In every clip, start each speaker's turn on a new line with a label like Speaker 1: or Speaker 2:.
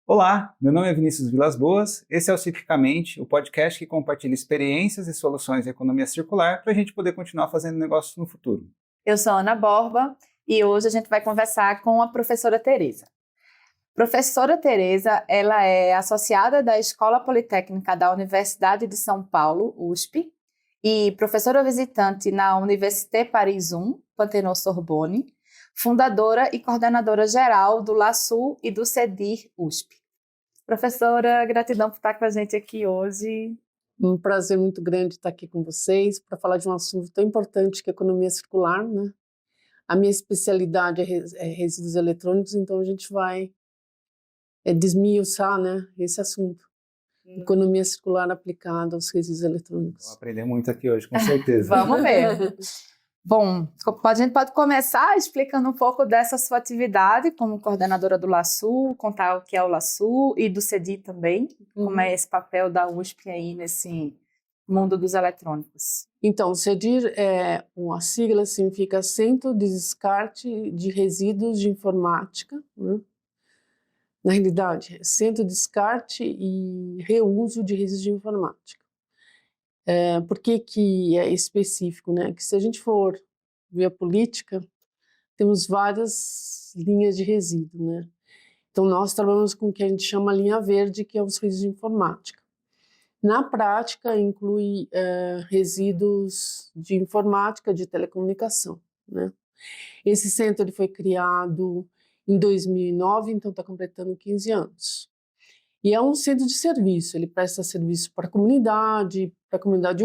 Speaker 1: Olá, meu nome é Vinícius Vilas Boas, esse é o Ciclicamente, o podcast que compartilha experiências e soluções em economia circular para a gente poder continuar fazendo negócios no futuro.
Speaker 2: Eu sou Ana Borba e hoje a gente vai conversar com a professora Tereza. Professora Tereza, ela é associada da Escola Politécnica da Universidade de São Paulo, USP, e professora visitante na Université Paris 1, Pantenot-Sorbonne, fundadora e coordenadora geral do LASU e do CEDIR USP. Professora, gratidão por estar com a gente aqui hoje.
Speaker 3: Um prazer muito grande estar aqui com vocês para falar de um assunto tão importante que é a economia circular, né? A minha especialidade é resíduos eletrônicos, então a gente vai desmiuçar, né, esse assunto. Economia circular aplicada aos resíduos eletrônicos.
Speaker 1: Vou aprender muito aqui hoje, com certeza.
Speaker 2: Vamos ver. Bom, a gente pode começar explicando um pouco dessa sua atividade como coordenadora do LASU, contar o que é o LASU e do CEDIR também, como é esse papel da USP aí nesse mundo dos eletrônicos.
Speaker 3: Então, o CEDIR, a sigla significa Centro de Descarte de Resíduos de Informática, né? Na realidade, Centro de Descarte e Reuso de Resíduos de Informática. Por que é específico, né? Que se a gente for ver a política, temos várias linhas de resíduo, né? Então, nós trabalhamos com o que a gente chama linha verde, que é os resíduos de informática. Na prática, inclui resíduos de informática, de telecomunicação, né? Esse centro ele foi criado em 2009, então está completando 15 anos. E é um centro de serviço, ele presta serviço para a comunidade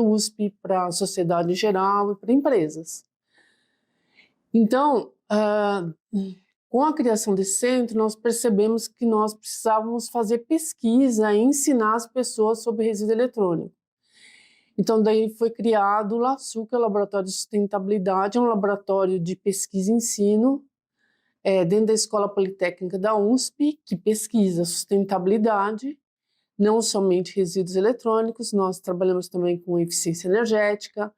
Speaker 3: USP, para a sociedade em geral e para empresas. Então, com a criação desse centro, nós percebemos que nós precisávamos fazer pesquisa e ensinar as pessoas sobre resíduo eletrônico. Então, daí foi criado o LASU, que é o Laboratório de Sustentabilidade, é um laboratório de pesquisa e ensino, dentro da Escola Politécnica da USP, que pesquisa sustentabilidade, não somente resíduos eletrônicos, nós trabalhamos também com eficiência energética,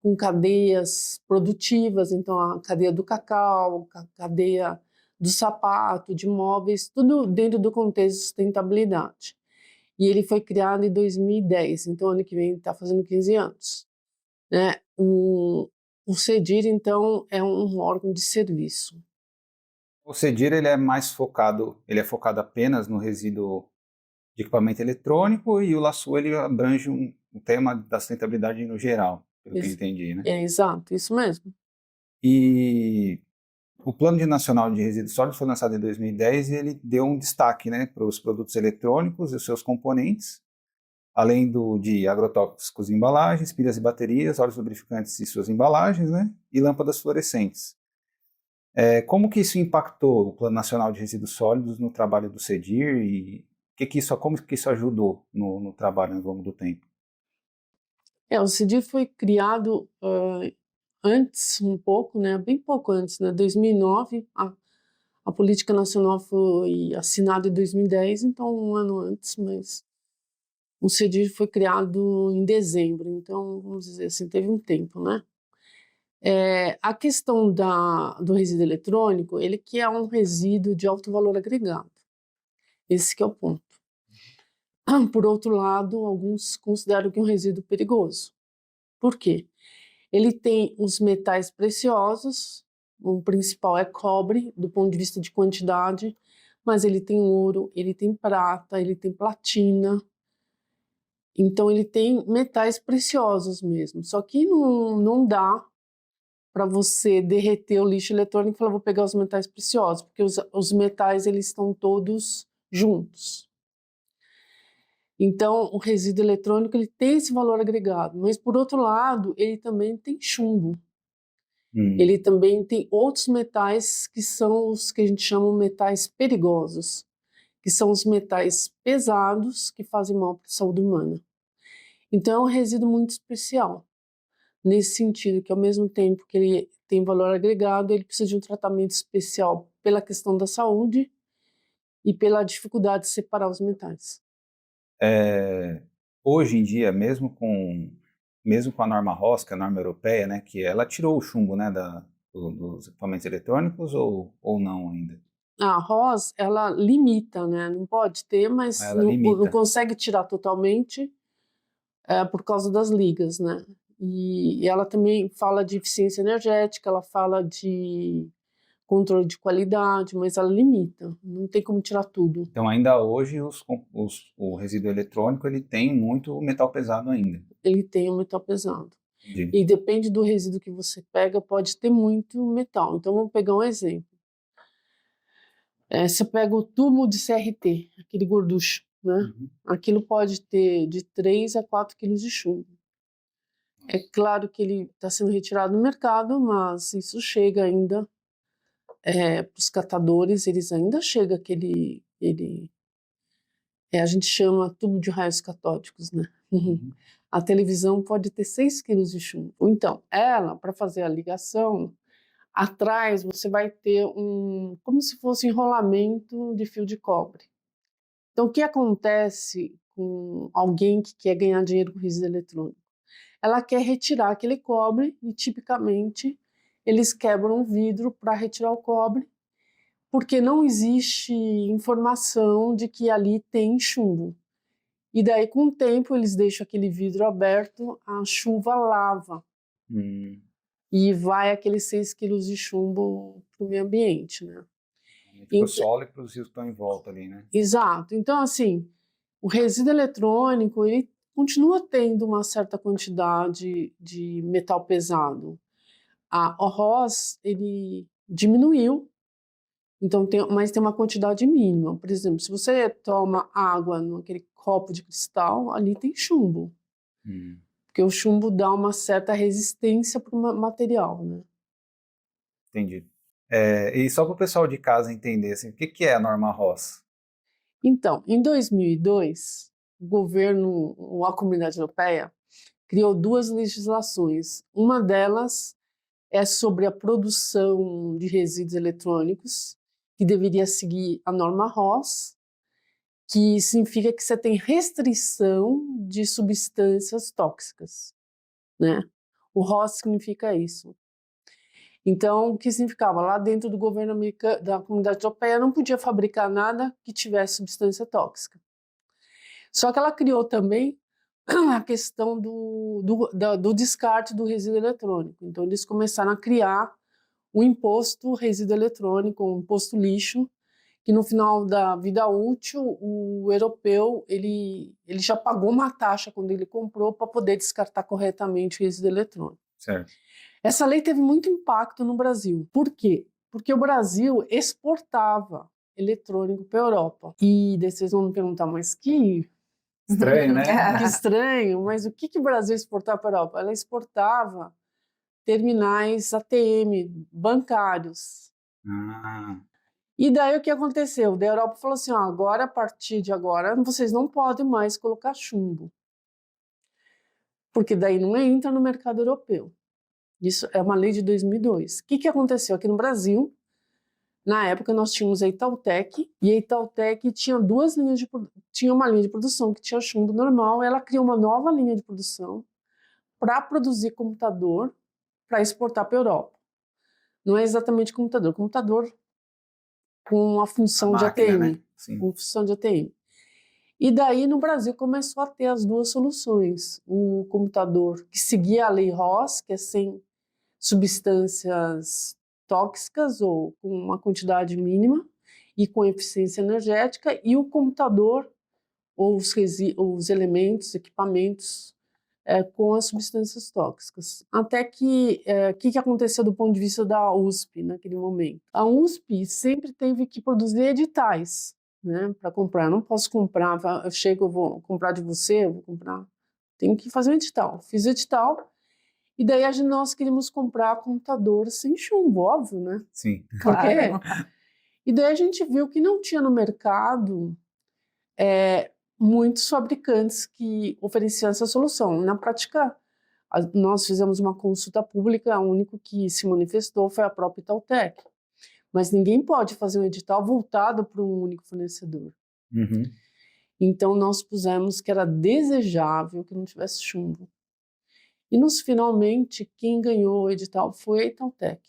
Speaker 3: com cadeias produtivas, então a cadeia do cacau, a cadeia do sapato, de móveis, tudo dentro do contexto de sustentabilidade. E ele foi criado em 2010, então ano que vem está fazendo 15 anos. Né? O CEDIR, então, é um órgão de serviço.
Speaker 1: O CEDIR ele é focado apenas no resíduo de equipamento eletrônico e o LASU ele abrange um tema da sustentabilidade no geral, pelo que eu entendi, né?
Speaker 3: Exato, isso mesmo.
Speaker 1: E o Plano Nacional de Resíduos Sólidos foi lançado em 2010 e ele deu um destaque, né, para os produtos eletrônicos e os seus componentes, além de agrotóxicos e embalagens, pilhas e baterias, óleos lubrificantes e suas embalagens, né, e lâmpadas fluorescentes. Como que isso impactou o Plano Nacional de Resíduos Sólidos no trabalho do CEDIR e como que isso ajudou no trabalho ao longo do tempo?
Speaker 3: O CEDIR foi criado antes, um pouco, né, bem pouco antes, né, 2009, a Política Nacional foi assinada em 2010, então um ano antes, mas o CEDIR foi criado em dezembro, então, vamos dizer assim, teve um tempo, né? A questão do resíduo eletrônico, ele que é um resíduo de alto valor agregado, esse que é o ponto. Por outro lado, alguns consideram que é um resíduo perigoso. Por quê? Ele tem os metais preciosos, o principal é cobre, do ponto de vista de quantidade, mas ele tem ouro, ele tem prata, ele tem platina. Então ele tem metais preciosos mesmo, só que não dá para você derreter o lixo eletrônico e falar, vou pegar os metais preciosos, porque os metais eles estão todos juntos. Então, o resíduo eletrônico ele tem esse valor agregado, mas por outro lado, ele também tem chumbo. Ele também tem outros metais que são os que a gente chama de metais perigosos, que são os metais pesados que fazem mal para a saúde humana. Então, é um resíduo muito especial, nesse sentido que ao mesmo tempo que ele tem valor agregado, ele precisa de um tratamento especial pela questão da saúde e pela dificuldade de separar os metais.
Speaker 1: Hoje em dia, mesmo com a norma RoHS, que é a norma europeia, né, que ela tirou o chumbo, né, dos equipamentos eletrônicos ou não ainda?
Speaker 3: A ROS, ela limita, né? Não pode ter, mas
Speaker 1: Ela
Speaker 3: não
Speaker 1: limita.
Speaker 3: consegue tirar totalmente por causa das ligas, né? E ela também fala de eficiência energética, ela fala de controle de qualidade, mas ela limita, não tem como tirar tudo.
Speaker 1: Então, ainda hoje, o resíduo eletrônico ele tem muito metal pesado ainda.
Speaker 3: Ele tem um metal pesado.
Speaker 1: Entendi.
Speaker 3: E depende do resíduo que você pega, pode ter muito metal. Então, vamos pegar um exemplo. Você pega o tubo de CRT, aquele gorducho, né?
Speaker 1: Uhum.
Speaker 3: Aquilo pode ter de 3 a 4 quilos de chumbo. É claro que ele está sendo retirado do mercado, mas isso chega ainda para os catadores, eles ainda chega a gente chama tubo de raios catódicos, né?
Speaker 1: Uhum.
Speaker 3: A televisão pode ter 6 quilos de chumbo. Então, ela, para fazer a ligação, atrás você vai ter como se fosse um enrolamento de fio de cobre. Então, o que acontece com alguém que quer ganhar dinheiro com resíduo eletrônico? Ela quer retirar aquele cobre e, tipicamente, eles quebram o vidro para retirar o cobre, porque não existe informação de que ali tem chumbo. E daí, com o tempo, eles deixam aquele vidro aberto, a chuva lava e vai aqueles 6 quilos de chumbo para o meio ambiente, né?
Speaker 1: Para o solo e para os rios que estão em volta ali, né?
Speaker 3: Exato. Então, assim, o resíduo eletrônico, ele continua tendo uma certa quantidade de metal pesado. O ROS, ele diminuiu, então mas tem uma quantidade mínima. Por exemplo, se você toma água naquele copo de cristal, ali tem chumbo. Porque o chumbo dá uma certa resistência para o material, né?
Speaker 1: Entendi. E só para o pessoal de casa entender, assim, o que é a norma ROS?
Speaker 3: Então, em 2002, o governo, ou a Comunidade Europeia, criou 2 legislações. Uma delas é sobre a produção de resíduos eletrônicos, que deveria seguir a norma ROS, que significa que você tem restrição de substâncias tóxicas, né? O ROS significa isso. Então, o que significava? Lá dentro do governo americano, da Comunidade Europeia, não podia fabricar nada que tivesse substância tóxica. Só que ela criou também a questão do descarte do resíduo eletrônico. Então, eles começaram a criar o imposto resíduo eletrônico, o imposto lixo, que no final da vida útil, o europeu ele já pagou uma taxa quando ele comprou para poder descartar corretamente o resíduo eletrônico.
Speaker 1: Certo.
Speaker 3: Essa lei teve muito impacto no Brasil. Por quê? Porque o Brasil exportava eletrônico para a Europa. E daí vocês vão me perguntar, mas que
Speaker 1: Estranho, né?
Speaker 3: que estranho, mas o que o Brasil exportava para a Europa? Ela exportava terminais ATM bancários. E daí o que aconteceu? Da Europa falou assim, agora, a partir de agora, vocês não podem mais colocar chumbo. Porque daí não entra no mercado europeu. Isso é uma lei de 2002. O que aconteceu aqui no Brasil? Na época nós tínhamos a Itautec, e a Itautec tinha tinha uma linha de produção que tinha chumbo normal, ela criou uma nova linha de produção para produzir computador para exportar para a Europa. Não é exatamente computador com a função de ATM,
Speaker 1: né? Sim.
Speaker 3: com função de ATM. E daí no Brasil começou a ter as 2 soluções, o computador que seguia a lei ROS, que é sem substâncias tóxicas ou com uma quantidade mínima e com eficiência energética, e o computador ou os elementos, equipamentos com as substâncias tóxicas. Até que, que aconteceu do ponto de vista da USP naquele momento? A USP sempre teve que produzir editais, né, para comprar. Eu não posso comprar, eu vou comprar de você, eu vou comprar. Tenho que fazer um edital. Fiz o edital, e daí nós queríamos comprar computador sem chumbo, óbvio, né?
Speaker 1: Sim.
Speaker 2: Claro.
Speaker 3: E daí a gente viu que não tinha no mercado muitos fabricantes que ofereciam essa solução. Na prática, nós fizemos uma consulta pública, o único que se manifestou foi a própria Itautec. Mas ninguém pode fazer um edital voltado para um único fornecedor. Então, nós pusemos que era desejável que não tivesse chumbo. E, finalmente, quem ganhou o edital foi a Itautec.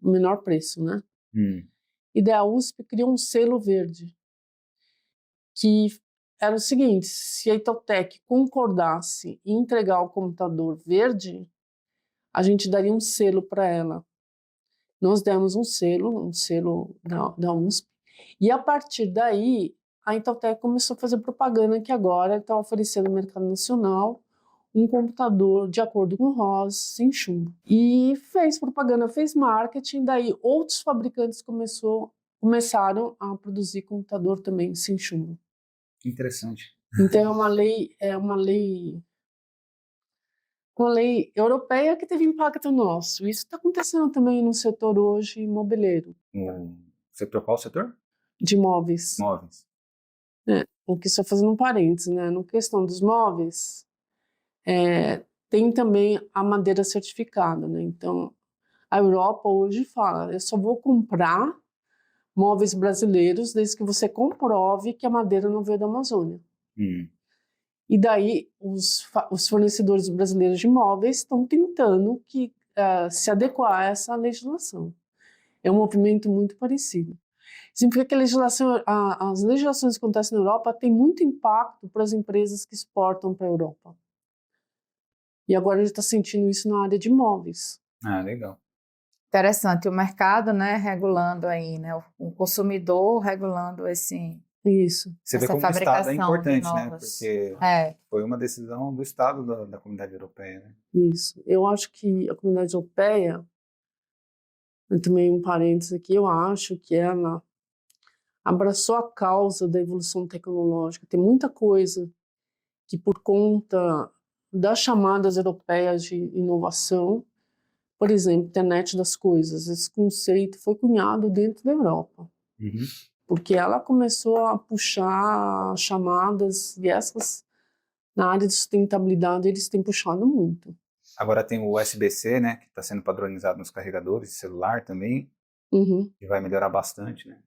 Speaker 3: O menor preço, né? E daí a USP criou um selo verde, que era o seguinte: se a Itautec concordasse em entregar o computador verde, a gente daria um selo para ela. Nós demos um selo da USP, e a partir daí a Itautec começou a fazer propaganda que agora está oferecendo no mercado nacional um computador de acordo com o ROS, sem chumbo. E fez propaganda, fez marketing, daí outros fabricantes começaram a produzir computador também sem chumbo.
Speaker 1: Interessante.
Speaker 3: Então uma lei europeia que teve impacto nosso. Isso está acontecendo também no setor hoje imobiliário,
Speaker 1: Qual setor?
Speaker 3: de móveis.
Speaker 1: Móveis.
Speaker 3: O que só fazendo um parênteses, né? Na questão dos móveis, tem também a madeira certificada, né? Então, a Europa hoje fala: eu só vou comprar móveis brasileiros desde que você comprove que a madeira não veio da Amazônia. E daí os fornecedores brasileiros de móveis estão tentando se adequar a essa legislação. É um movimento muito parecido. Significa que as legislações que acontecem na Europa têm muito impacto para as empresas que exportam para a Europa. E agora a gente está sentindo isso na área de móveis.
Speaker 1: Ah, legal.
Speaker 2: Interessante, o mercado, né, regulando aí, né, o consumidor regulando
Speaker 3: Isso.
Speaker 1: Você vê
Speaker 2: essa
Speaker 1: como o Estado é
Speaker 2: fabricação de
Speaker 1: importante, né?
Speaker 2: novos.
Speaker 1: Porque foi uma decisão do Estado da Comunidade Europeia, né?
Speaker 3: Isso. Eu acho que a Comunidade Europeia, também um parênteses aqui, eu acho que ela abraçou a causa da evolução tecnológica. Tem muita coisa que, por conta das chamadas europeias de inovação, por exemplo, internet das coisas, esse conceito foi cunhado dentro da Europa. Porque ela começou a puxar chamadas, e essas, na área de sustentabilidade, eles têm puxado muito.
Speaker 1: Agora tem o USB-C, né, que está sendo padronizado nos carregadores de celular também, que vai melhorar bastante, né?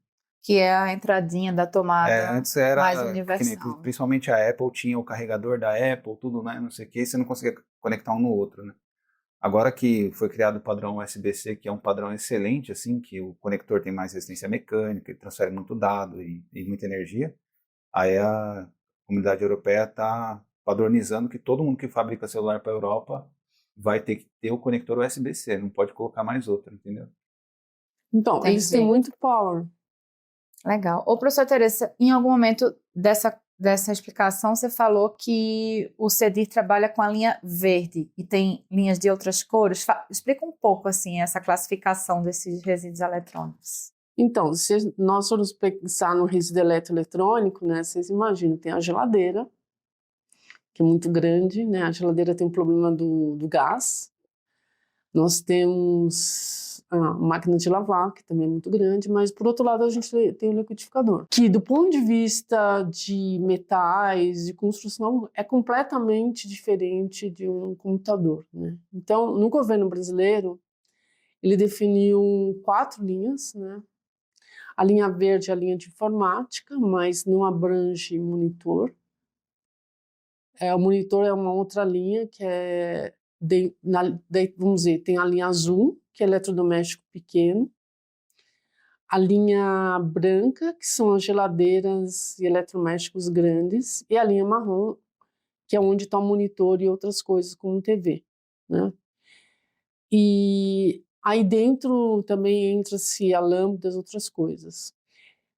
Speaker 2: Que é a entradinha da tomada
Speaker 1: Antes era,
Speaker 2: mais universal.
Speaker 1: principalmente a Apple tinha o carregador da Apple, tudo, né, não sei o que, você não conseguia conectar um no outro, né? Agora que foi criado o padrão USB-C, que é um padrão excelente, assim, que o conector tem mais resistência mecânica, ele transfere muito dado e muita energia, aí a Comunidade Europeia está padronizando que todo mundo que fabrica celular para a Europa vai ter que ter o conector USB-C, não pode colocar mais outro, entendeu?
Speaker 3: Então, eles têm muito power.
Speaker 2: Legal. Ô, professora Teresa, em algum momento dessa explicação, você falou que o CEDIR trabalha com a linha verde e tem linhas de outras cores. Explica um pouco, assim, essa classificação desses resíduos eletrônicos.
Speaker 3: Então, se nós formos pensar no resíduo eletroeletrônico, né, vocês imaginam, tem a geladeira, que é muito grande, né? A geladeira tem um problema do gás. Nós temos a máquina de lavar, que também é muito grande, mas, por outro lado, a gente tem o liquidificador, que, do ponto de vista de metais, de construção, é completamente diferente de um computador, né? Então, no governo brasileiro, ele definiu 4 linhas, né? A linha verde é a linha de informática, mas não abrange monitor. O monitor é uma outra linha que vamos dizer, tem a linha azul, que é eletrodoméstico pequeno, a linha branca, que são as geladeiras e eletrodomésticos grandes, e a linha marrom, que é onde está o monitor e outras coisas, como TV, né? E aí dentro também entra-se a lâmpada e outras coisas.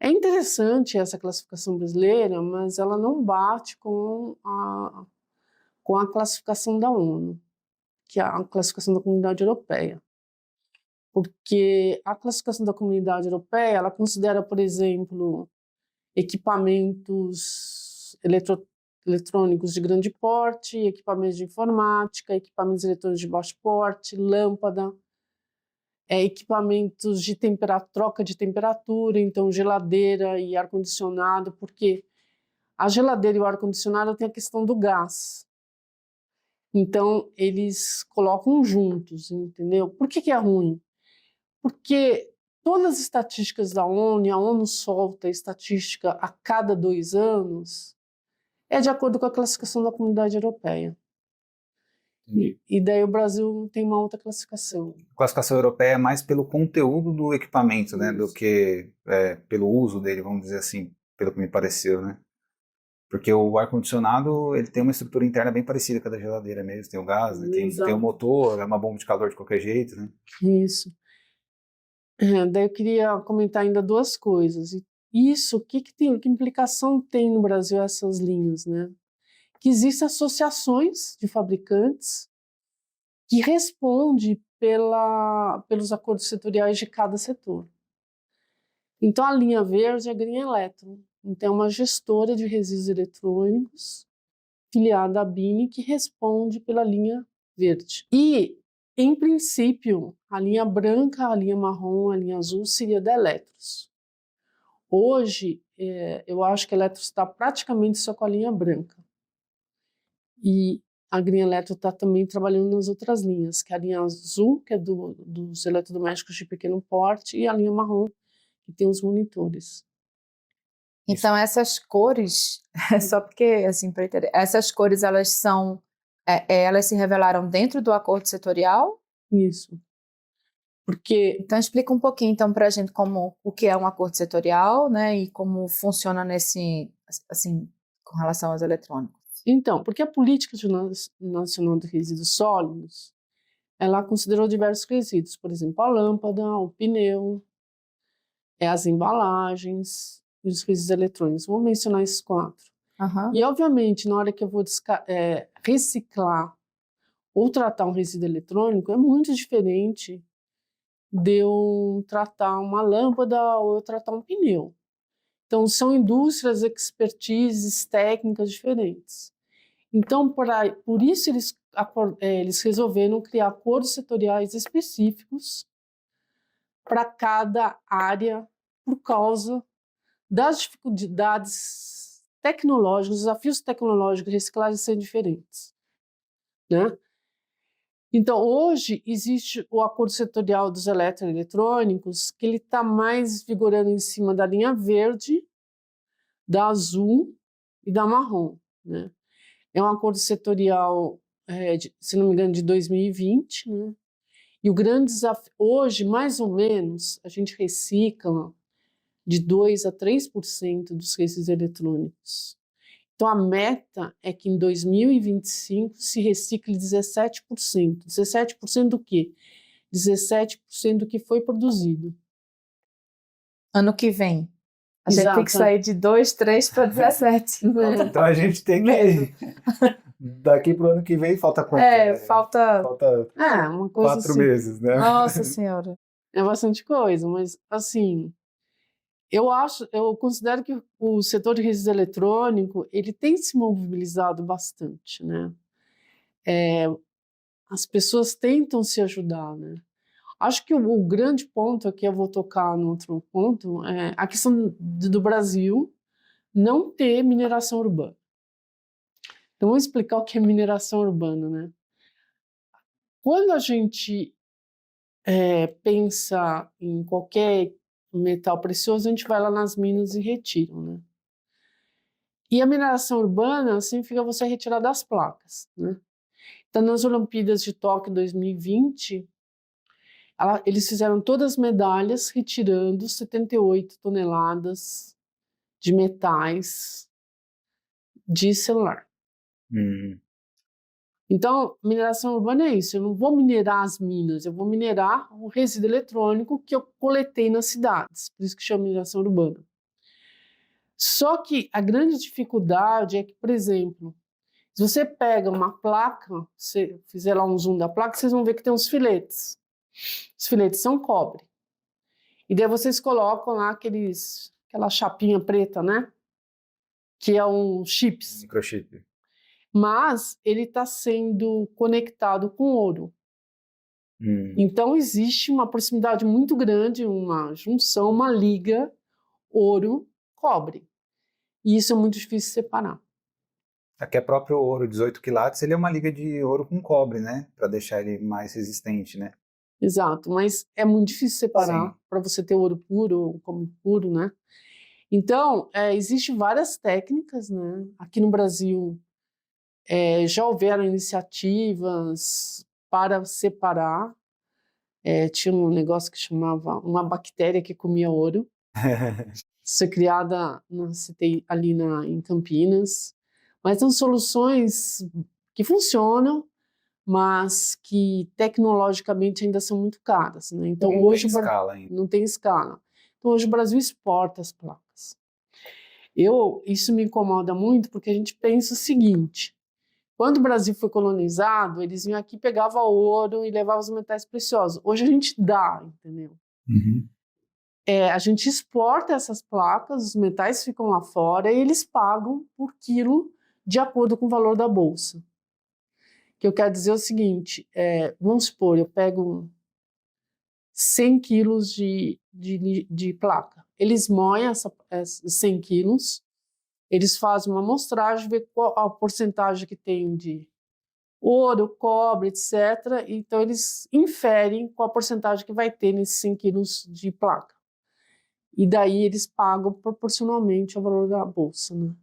Speaker 3: É interessante essa classificação brasileira, mas ela não bate com a classificação da ONU, que é a classificação da Comunidade Europeia. Porque a classificação da Comunidade Europeia, ela considera, por exemplo, equipamentos eletrônicos de grande porte, equipamentos de informática, equipamentos eletrônicos de baixo porte, lâmpada, equipamentos de troca de temperatura, então geladeira e ar-condicionado, porque a geladeira e o ar-condicionado tem a questão do gás. Então, eles colocam juntos, entendeu? Por que é ruim? Porque todas as estatísticas da ONU, a ONU solta estatística a cada 2 anos, é de acordo com a classificação da Comunidade Europeia. E daí o Brasil tem uma outra classificação.
Speaker 1: A classificação europeia é mais pelo conteúdo do equipamento, né, do
Speaker 3: Isso.
Speaker 1: que pelo uso dele, vamos dizer assim, pelo que me pareceu, né? Porque o ar-condicionado, ele tem uma estrutura interna bem parecida com a da geladeira mesmo, tem o gás, né, tem
Speaker 3: Exato.
Speaker 1: o motor, é uma bomba de calor de qualquer jeito, né?
Speaker 3: Isso. Daí eu queria comentar ainda duas coisas. Isso, que implicação tem no Brasil essas linhas, né? Que existem associações de fabricantes que respondem pelos acordos setoriais de cada setor. Então, a linha verde é a Green Electron. Então, é uma gestora de resíduos eletrônicos, filiada à BINE, que responde pela linha verde. E, em princípio, a linha branca, a linha marrom, a linha azul seria da Eletros. Hoje, eu acho que a Eletros está praticamente só com a linha branca. E a Green Electron está também trabalhando nas outras linhas, que é a linha azul, que é dos eletrodomésticos de pequeno porte, e a linha marrom, que tem os monitores.
Speaker 2: Então, essas cores, só porque, assim, para entender, essas cores, elas são, elas se revelaram dentro do acordo setorial?
Speaker 3: Isso. Porque,
Speaker 2: Então, explica um pouquinho, então, para a gente o que é um acordo setorial, né, e como funciona assim, com relação aos eletrônicos.
Speaker 3: então, porque a Política Nacional de Resíduos Sólidos, ela considerou diversos resíduos, por exemplo, a lâmpada, o pneu, as embalagens e os resíduos eletrônicos. Vou mencionar esses 4.
Speaker 2: Uhum.
Speaker 3: E, obviamente, na hora que eu vou reciclar ou tratar um resíduo eletrônico, é muito diferente de eu tratar uma lâmpada ou eu tratar um pneu. Então, são indústrias, expertises, técnicas diferentes. Então, por isso, eles resolveram criar acordos setoriais específicos para cada área, por causa das dificuldades tecnológicas, os desafios tecnológicos de reciclagem serem diferentes, né? Então, hoje, existe o acordo setorial dos eletroeletrônicos, que ele está mais vigorando em cima da linha verde, da azul e da marrom, né? É um acordo setorial, se não me engano, de 2020, né? E o grande desafio, hoje, mais ou menos, a gente recicla de 2% a 3% dos resíduos eletrônicos. Então, a meta é que em 2025 se recicle 17%. 17% do quê? 17% do que foi produzido.
Speaker 2: Ano que vem. A gente tem que sair de 2, 3 para 17.
Speaker 1: Então a gente tem que... Daqui pro ano que vem falta quanto?
Speaker 2: Falta
Speaker 3: uma coisa
Speaker 1: 4
Speaker 3: assim.
Speaker 1: meses, né?
Speaker 2: Nossa Senhora.
Speaker 3: É bastante coisa, mas assim, eu considero que o setor de resíduo eletrônico, ele tem se mobilizado bastante, né? As pessoas tentam se ajudar, né? Acho que o grande ponto, aqui eu vou tocar no outro ponto, é a questão do Brasil não ter mineração urbana. Então, vamos explicar o que é mineração urbana, né? Quando a gente pensa em qualquer metal precioso, a gente vai lá nas minas e retira, né? E a mineração urbana significa você retirar das placas, né? Então, nas Olimpíadas de Tóquio 2020, eles fizeram todas as medalhas retirando 78 toneladas de metais de celular. Então, mineração urbana é isso, eu não vou minerar as minas, eu vou minerar o resíduo eletrônico que eu coletei nas cidades, por isso que chama mineração urbana. Só que a grande dificuldade é que, por exemplo, se você pega uma placa, se fizer lá um zoom da placa, vocês vão ver que tem uns filetes. Os filetes são cobre. E daí vocês colocam lá aquela chapinha preta, né? Que é um chips.
Speaker 1: Microchip.
Speaker 3: Mas ele está sendo conectado com ouro. Então existe uma proximidade muito grande, uma junção, uma liga ouro-cobre. E isso é muito difícil de separar.
Speaker 1: Aqui é próprio ouro 18 quilates, ele é uma liga de ouro com cobre, né? Para deixar ele mais resistente, né?
Speaker 3: Exato, mas é muito difícil separar para você ter ouro puro, como puro, né? Então, existem várias técnicas, né? Aqui no Brasil, Já houveram iniciativas para separar. Tinha um negócio que chamava uma bactéria que comia ouro. Isso é criada ali em Campinas. Mas são soluções que funcionam, mas que tecnologicamente ainda são muito caras, né? Então,
Speaker 1: Não
Speaker 3: hoje
Speaker 1: tem escala ainda.
Speaker 3: não tem escala. Então, hoje o Brasil exporta as placas. Isso me incomoda muito porque a gente pensa o seguinte: quando o Brasil foi colonizado, eles vinham aqui, pegavam ouro e levavam os metais preciosos. Hoje a gente dá, entendeu?
Speaker 1: Uhum.
Speaker 3: A gente exporta essas placas, os metais ficam lá fora e eles pagam por quilo de acordo com o valor da bolsa. O que eu quero dizer é o seguinte, vamos supor, eu pego 100 quilos de placa. Eles moem esses 100 quilos, eles fazem uma amostragem, vê qual a porcentagem que tem de ouro, cobre, etc. Então, eles inferem qual a porcentagem que vai ter nesses 100 quilos de placa. E daí eles pagam proporcionalmente ao valor da bolsa, né?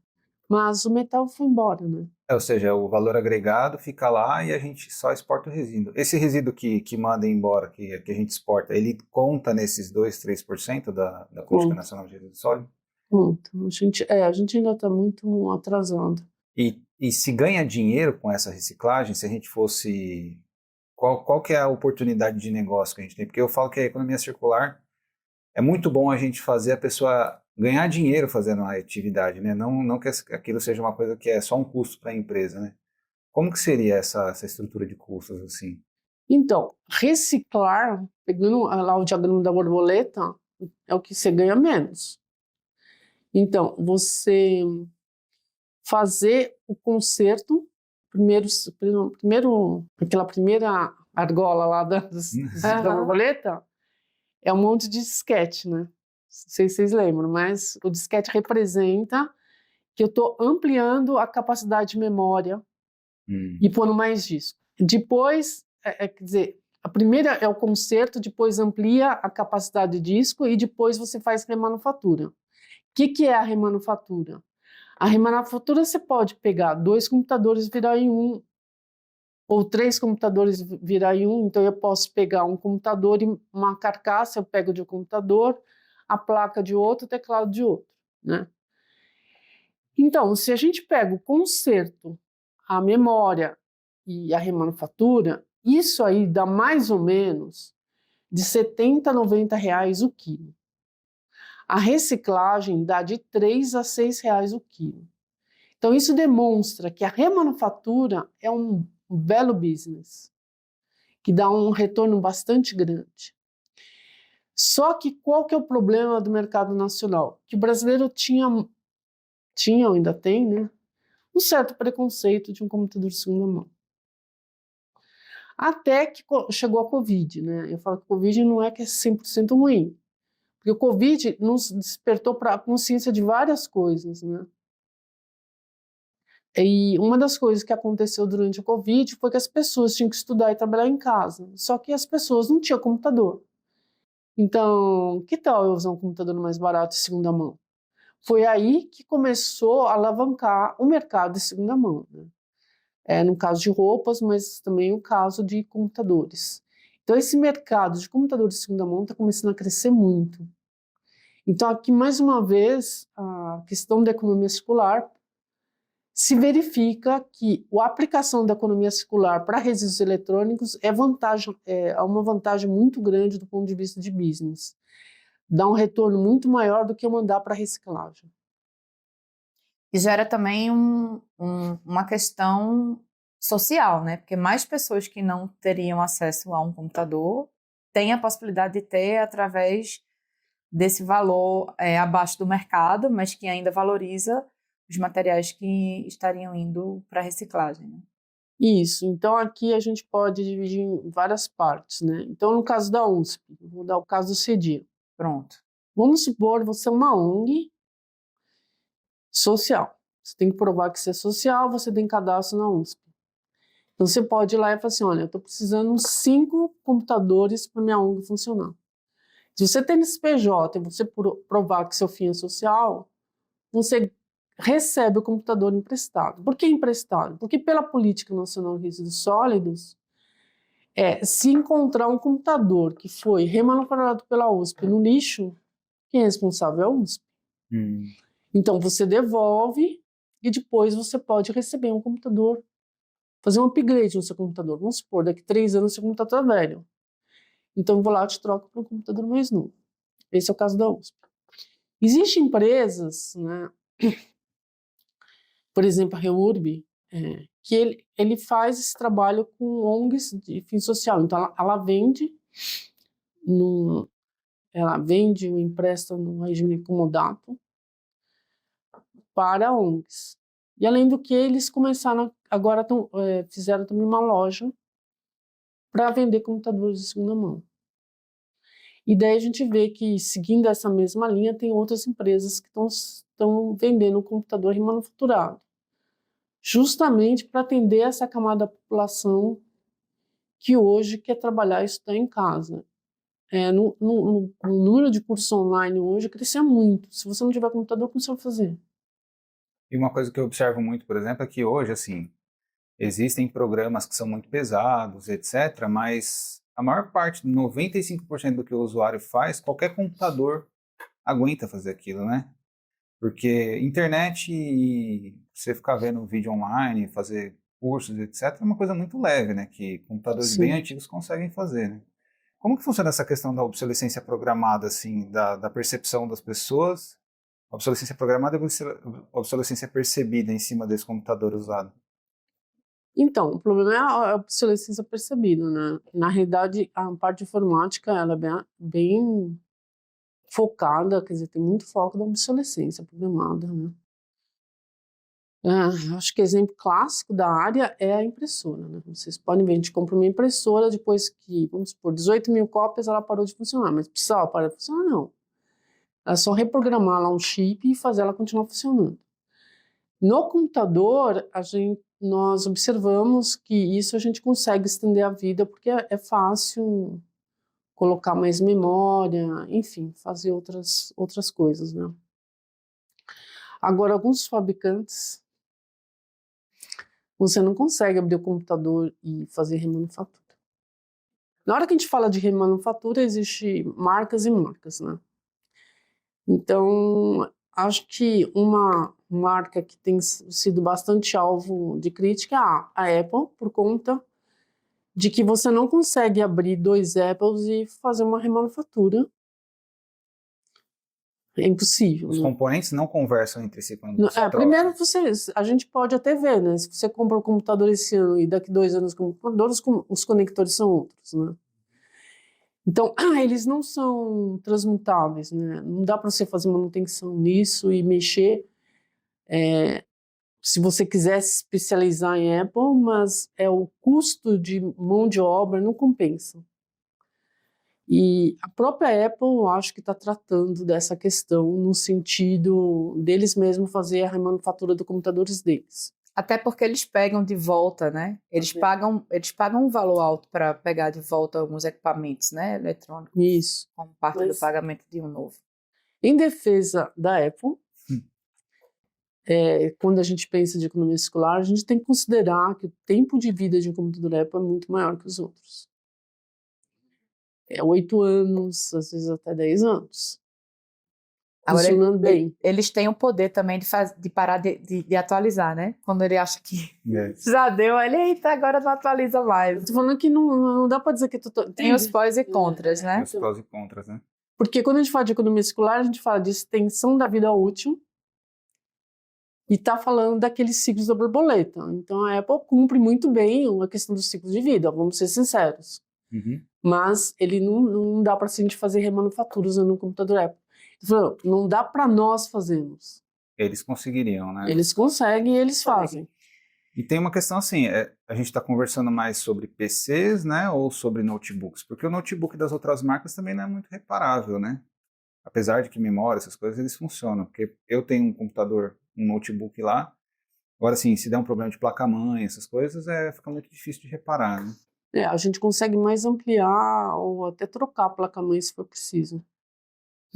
Speaker 3: Mas o metal foi embora, né?
Speaker 1: Ou seja, o valor agregado fica lá e a gente só exporta o resíduo. Esse resíduo que manda embora, que a gente exporta, ele conta nesses 2, 3% da Política Nacional de Resíduos Sólidos?
Speaker 3: Conta. A gente ainda está muito atrasado.
Speaker 1: E se ganha dinheiro com essa reciclagem, se a gente fosse... Qual que é a oportunidade de negócio que a gente tem? Porque eu falo que a economia circular é muito bom a gente fazer a pessoa ganhar dinheiro fazendo a atividade, né? Não que aquilo seja uma coisa que é só um custo para a empresa, né? Como que seria essa estrutura de custos, assim?
Speaker 3: Então, reciclar, pegando lá o diagrama da borboleta, é o que você ganha menos. Então, você fazer o conserto, primeiro aquela primeira argola lá da borboleta, é um monte de disquete, né? Não sei se vocês lembram, mas o disquete representa que eu estou ampliando a capacidade de memória e pondo mais disco. Depois, quer dizer, a primeira é o conserto, depois amplia a capacidade de disco e depois você faz remanufatura. O que é a remanufatura? A remanufatura você pode pegar 2 computadores e virar em um, ou 3 computadores e virar em um. Então eu posso pegar um computador e uma carcaça, eu pego de um computador, a placa de outro, o teclado de outro, né? Então, se a gente pega o conserto, a memória e a remanufatura, isso aí dá mais ou menos de R$70 a R$90 o quilo. A reciclagem dá de R$3 a R$6 o quilo. Então, isso demonstra que a remanufatura é um belo business, que dá um retorno bastante grande. Só que qual que é o problema do mercado nacional? Que o brasileiro tinha ou ainda tem, né, um certo preconceito de um computador de segunda mão. Até que chegou a Covid, né? Eu falo que a Covid não é que é 100% ruim, porque o Covid nos despertou para a consciência de várias coisas, né? E uma das coisas que aconteceu durante a Covid foi que as pessoas tinham que estudar e trabalhar em casa, só que as pessoas não tinham computador. Então, que tal eu usar um computador mais barato de segunda mão? Foi aí que começou a alavancar o mercado de segunda mão, né? No caso de roupas, mas também no caso de computadores. Então, esse mercado de computadores de segunda mão está começando a crescer muito. Então, aqui, mais uma vez, a questão da economia circular se verifica que a aplicação da economia circular para resíduos eletrônicos é uma vantagem muito grande do ponto de vista de business. Dá um retorno muito maior do que eu mandar para reciclagem.
Speaker 2: E gera também uma questão social, né? Porque mais pessoas que não teriam acesso a um computador têm a possibilidade de ter através desse valor abaixo do mercado, mas que ainda valoriza os materiais que estariam indo para reciclagem, né?
Speaker 3: Isso, então aqui a gente pode dividir em várias partes, né? Então, no caso da USP, vou dar o caso do CEDIR.
Speaker 2: Pronto.
Speaker 3: Vamos supor que você é uma ONG social. Você tem que provar que você é social, você tem cadastro na USP. Então, você pode ir lá e falar assim, olha, eu estou precisando de 5 computadores para minha ONG funcionar. Se você tem esse PJ e você provar que seu fim é social, você recebe o computador emprestado. Por que emprestado? Porque pela Política Nacional de Resíduos Sólidos, se encontrar um computador que foi remanufaturado pela USP no lixo, quem é responsável é a USP. Então você devolve e depois você pode receber um computador, fazer um upgrade no seu computador. Vamos supor, daqui 3 anos seu computador é velho. Então eu vou lá e te troco para um computador mais novo. Esse é o caso da USP. Existem empresas, né, por exemplo, a REURB, que ele faz esse trabalho com ONGs de fim social. Então, ela vende o empréstimo no regime comodato para ONGs. E, além do que, eles começaram, agora fizeram também uma loja para vender computadores de segunda mão. E daí a gente vê que, seguindo essa mesma linha, tem outras empresas que estão vendendo computador remanufaturado, justamente para atender essa camada da população que hoje quer trabalhar e estudar em casa. No número de cursos online hoje cresceu muito. Se você não tiver computador, como você vai fazer?
Speaker 1: E uma coisa que eu observo muito, por exemplo, é que hoje, assim, existem programas que são muito pesados, etc., mas a maior parte, 95% do que o usuário faz, qualquer computador aguenta fazer aquilo, né? Porque internet e você ficar vendo vídeo online, fazer cursos, etc., é uma coisa muito leve, né? Que computadores bem antigos conseguem fazer, né? Como que funciona essa questão da obsolescência programada, assim, da percepção das pessoas? Obsolescência programada e obsolescência percebida em cima desse computador usado?
Speaker 3: Então, o problema é a obsolescência percebida, né? Na realidade, a parte informática ela é bem focada, quer dizer, tem muito foco da obsolescência programada, né? Acho que exemplo clássico da área é a impressora, né? Vocês podem ver, a gente compra uma impressora, depois que, vamos supor, 18 mil cópias, ela parou de funcionar, mas precisava parar de funcionar? Não. É só reprogramar lá um chip e fazer ela continuar funcionando. No computador, nós observamos que isso a gente consegue estender a vida, porque é fácil colocar mais memória, enfim, fazer outras coisas, né? Agora, alguns fabricantes, você não consegue abrir o computador e fazer remanufatura. Na hora que a gente fala de remanufatura, existem marcas e marcas, né? Então, acho que uma marca que tem sido bastante alvo de crítica é a Apple, por conta de que você não consegue abrir 2 Apples e fazer uma remanufatura. É impossível.
Speaker 1: Os
Speaker 3: né?
Speaker 1: componentes não conversam entre si quando você troca.
Speaker 3: Primeiro, a gente pode até ver, né? Se você compra um computador esse ano e daqui 2 anos os conectores são outros, né? Então, eles não são transmutáveis, né? Não dá para você fazer manutenção nisso e mexer. Se você quiser se especializar em Apple, mas o custo de mão de obra não compensa. E a própria Apple, eu acho que está tratando dessa questão no sentido deles mesmos fazer a remanufatura dos computadores deles.
Speaker 2: Até porque eles pegam de volta, né? Eles pagam um valor alto para pegar de volta alguns equipamentos, né, eletrônicos.
Speaker 3: Isso.
Speaker 2: Como parte do pagamento de um novo.
Speaker 3: Em defesa da Apple, quando a gente pensa de economia circular, a gente tem que considerar que o tempo de vida de um computador Apple é muito maior que os outros. 8 anos, às vezes até 10 anos.
Speaker 2: Agora,
Speaker 3: funcionando bem.
Speaker 2: Eles têm o poder também de parar de atualizar, né? Quando ele acha que já deu, ele, eita, agora não atualiza mais.
Speaker 3: Estou falando que não dá para dizer que...
Speaker 2: Tem os pós e contras, né?
Speaker 1: Tem os prós e contras, né?
Speaker 3: Porque quando a gente fala de economia circular, a gente fala de extensão da vida útil e está falando daqueles ciclos da borboleta. Então, a Apple cumpre muito bem a questão dos ciclos de vida, vamos ser sinceros.
Speaker 1: Uhum.
Speaker 3: Mas ele não dá para a gente fazer remanufatura usando um computador Apple. Falou, não dá para nós fazermos.
Speaker 1: Eles conseguiriam, né?
Speaker 3: Eles conseguem e eles fazem.
Speaker 1: E tem uma questão assim, a gente está conversando mais sobre PCs, né, ou sobre notebooks? Porque o notebook das outras marcas também não é muito reparável, né? Apesar de que memória, essas coisas, eles funcionam. Porque eu tenho um computador, um notebook lá. Agora, assim, se der um problema de placa-mãe, essas coisas, fica muito difícil de reparar, né?
Speaker 3: A gente consegue mais ampliar ou até trocar a placa-mãe se for preciso.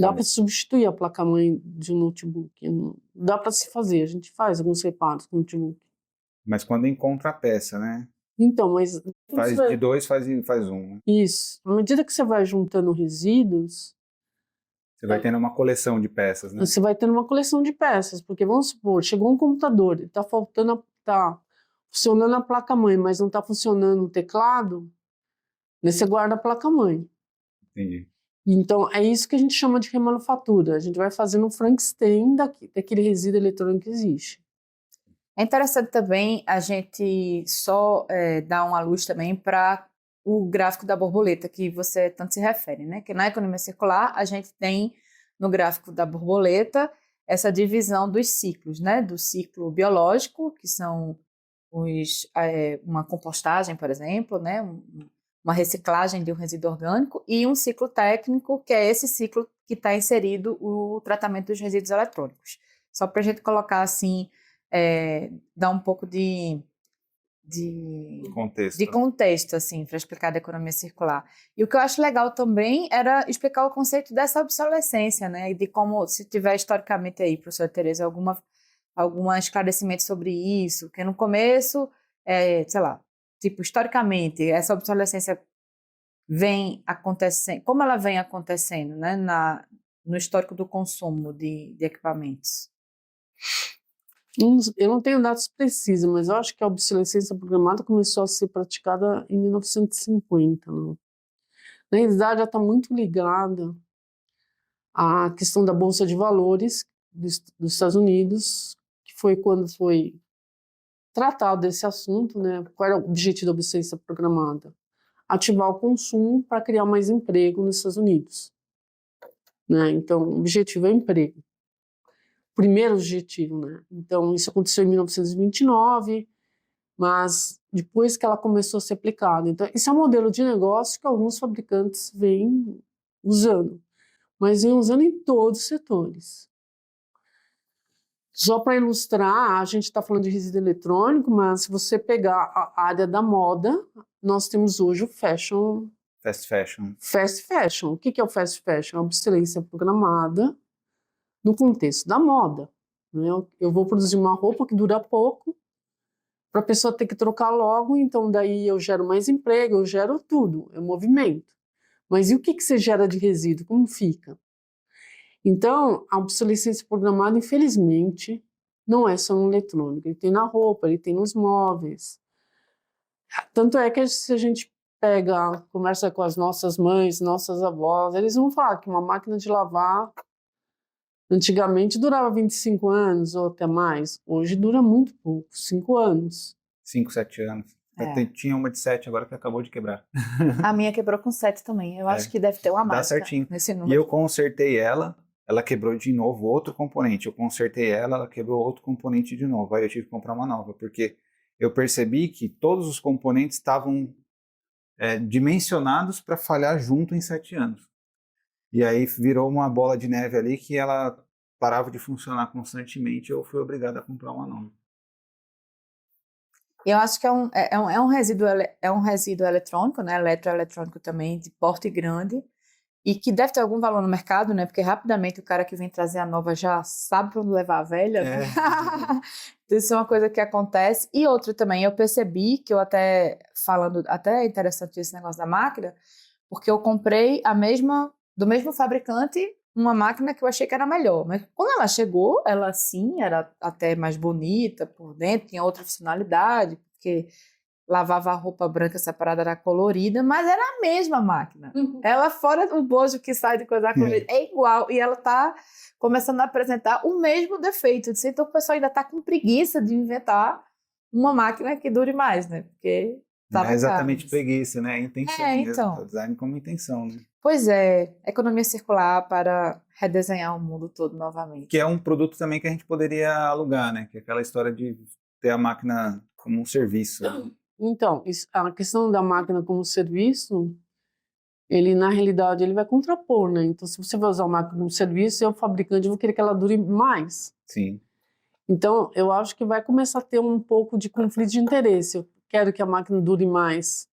Speaker 3: Dá para substituir a placa-mãe de um notebook. Dá para se fazer, a gente faz alguns reparos com o notebook.
Speaker 1: Mas quando encontra a peça, né?
Speaker 3: Então, mas...
Speaker 1: Faz de dois, faz um, né?
Speaker 3: Isso. À medida que você vai juntando resíduos...
Speaker 1: Você vai tendo uma coleção de peças, né?
Speaker 3: Você vai tendo uma coleção de peças, porque vamos supor, chegou um computador, está faltando, tá funcionando a placa-mãe, mas não está funcionando o teclado, daí você guarda a placa-mãe.
Speaker 1: Entendi.
Speaker 3: Então, é isso que a gente chama de remanufatura. A gente vai fazendo um Frankenstein daquele resíduo eletrônico que existe.
Speaker 2: É interessante também a gente só dar uma luz também para o gráfico da borboleta que você tanto se refere, né? Que na economia circular a gente tem no gráfico da borboleta essa divisão dos ciclos, né? Do ciclo biológico, que são uma compostagem, por exemplo, né? Uma reciclagem de um resíduo orgânico, e um ciclo técnico, que é esse ciclo que está inserido o tratamento dos resíduos eletrônicos. Só para a gente colocar assim, dar um pouco de contexto assim, para explicar da economia circular. E o que eu acho legal também era explicar o conceito dessa obsolescência, né? E de como, se tiver historicamente aí, professora Tereza, algum esclarecimento sobre isso, que no começo, sei lá, tipo, historicamente, essa obsolescência vem acontecendo, como ela vem acontecendo, né, no histórico do consumo de equipamentos?
Speaker 3: Eu não tenho dados precisos, mas eu acho que a obsolescência programada começou a ser praticada em 1950. Né? Na realidade, ela está muito ligada à questão da Bolsa de Valores dos Estados Unidos, que foi quando foi tratado desse assunto, né? Qual era o objetivo da obsolescência programada? Ativar o consumo para criar mais emprego nos Estados Unidos. Né? Então, o objetivo é emprego. Primeiro objetivo, né? Então, isso aconteceu em 1929, mas depois que ela começou a ser aplicada. Então, esse é um modelo de negócio que alguns fabricantes vêm usando, mas vêm usando em todos os setores. Só para ilustrar, a gente está falando de resíduo eletrônico, mas se você pegar a área da moda, nós temos hoje o fashion.
Speaker 1: Fast fashion.
Speaker 3: Fast fashion. O que é o fast fashion? A obsolescência programada no contexto da moda. Né? Eu vou produzir uma roupa que dura pouco, para a pessoa ter que trocar logo, então daí eu gero mais emprego, eu gero tudo, é movimento. Mas e o que você gera de resíduo? Como fica? Então, a obsolescência programada, infelizmente, não é só no eletrônico. Ele tem na roupa, ele tem nos móveis. Tanto é que se a gente conversa com as nossas mães, nossas avós, eles vão falar que uma máquina de lavar antigamente durava 25 anos ou até mais. Hoje dura muito pouco, 5 anos.
Speaker 1: 5, 7 anos. Tinha uma de 7 agora que acabou de quebrar.
Speaker 2: A minha quebrou com 7 também. Eu acho que deve ter uma mágica
Speaker 1: certinho.
Speaker 2: Nesse número.
Speaker 1: E eu consertei ela quebrou de novo outro componente. Eu consertei ela quebrou outro componente de novo. Aí eu tive que comprar uma nova, porque eu percebi que todos os componentes estavam dimensionados para falhar junto em 7 anos. E aí virou uma bola de neve ali que ela parava de funcionar constantemente e eu fui obrigado a comprar uma nova.
Speaker 2: Eu acho que é um resíduo eletrônico, né, eletroeletrônico também, de porte grande, e que deve ter algum valor no mercado, né, porque rapidamente o cara que vem trazer a nova já sabe para onde levar a velha. Né? Então, isso é uma coisa que acontece. E outra também, eu percebi que até é interessante esse negócio da máquina, porque eu comprei do mesmo fabricante, uma máquina que eu achei que era melhor. Mas quando ela chegou, ela sim era até mais bonita por dentro, tinha outra funcionalidade, porque lavava a roupa branca separada, era colorida, mas era a mesma máquina. Ela, fora o bojo que sai de coisa colorida, é igual. E ela está começando a apresentar o mesmo defeito. Então o pessoal ainda está com preguiça de inventar uma máquina que dure mais, né? Porque
Speaker 1: não é exatamente preguiça, né? É intenção mesmo.
Speaker 2: Então.
Speaker 1: Design como intenção, né?
Speaker 2: Pois é, economia circular para redesenhar o mundo todo novamente.
Speaker 1: Que é um produto também que a gente poderia alugar, né? Que é aquela história de ter a máquina como um serviço.
Speaker 3: Então, a questão da máquina como serviço, ele na realidade ele vai contrapor, né? Então, se você vai usar a máquina como serviço, eu, o fabricante, vou querer que ela dure mais.
Speaker 1: Sim.
Speaker 3: Então, eu acho que vai começar a ter um pouco de conflito de interesse. Eu quero que a máquina dure mais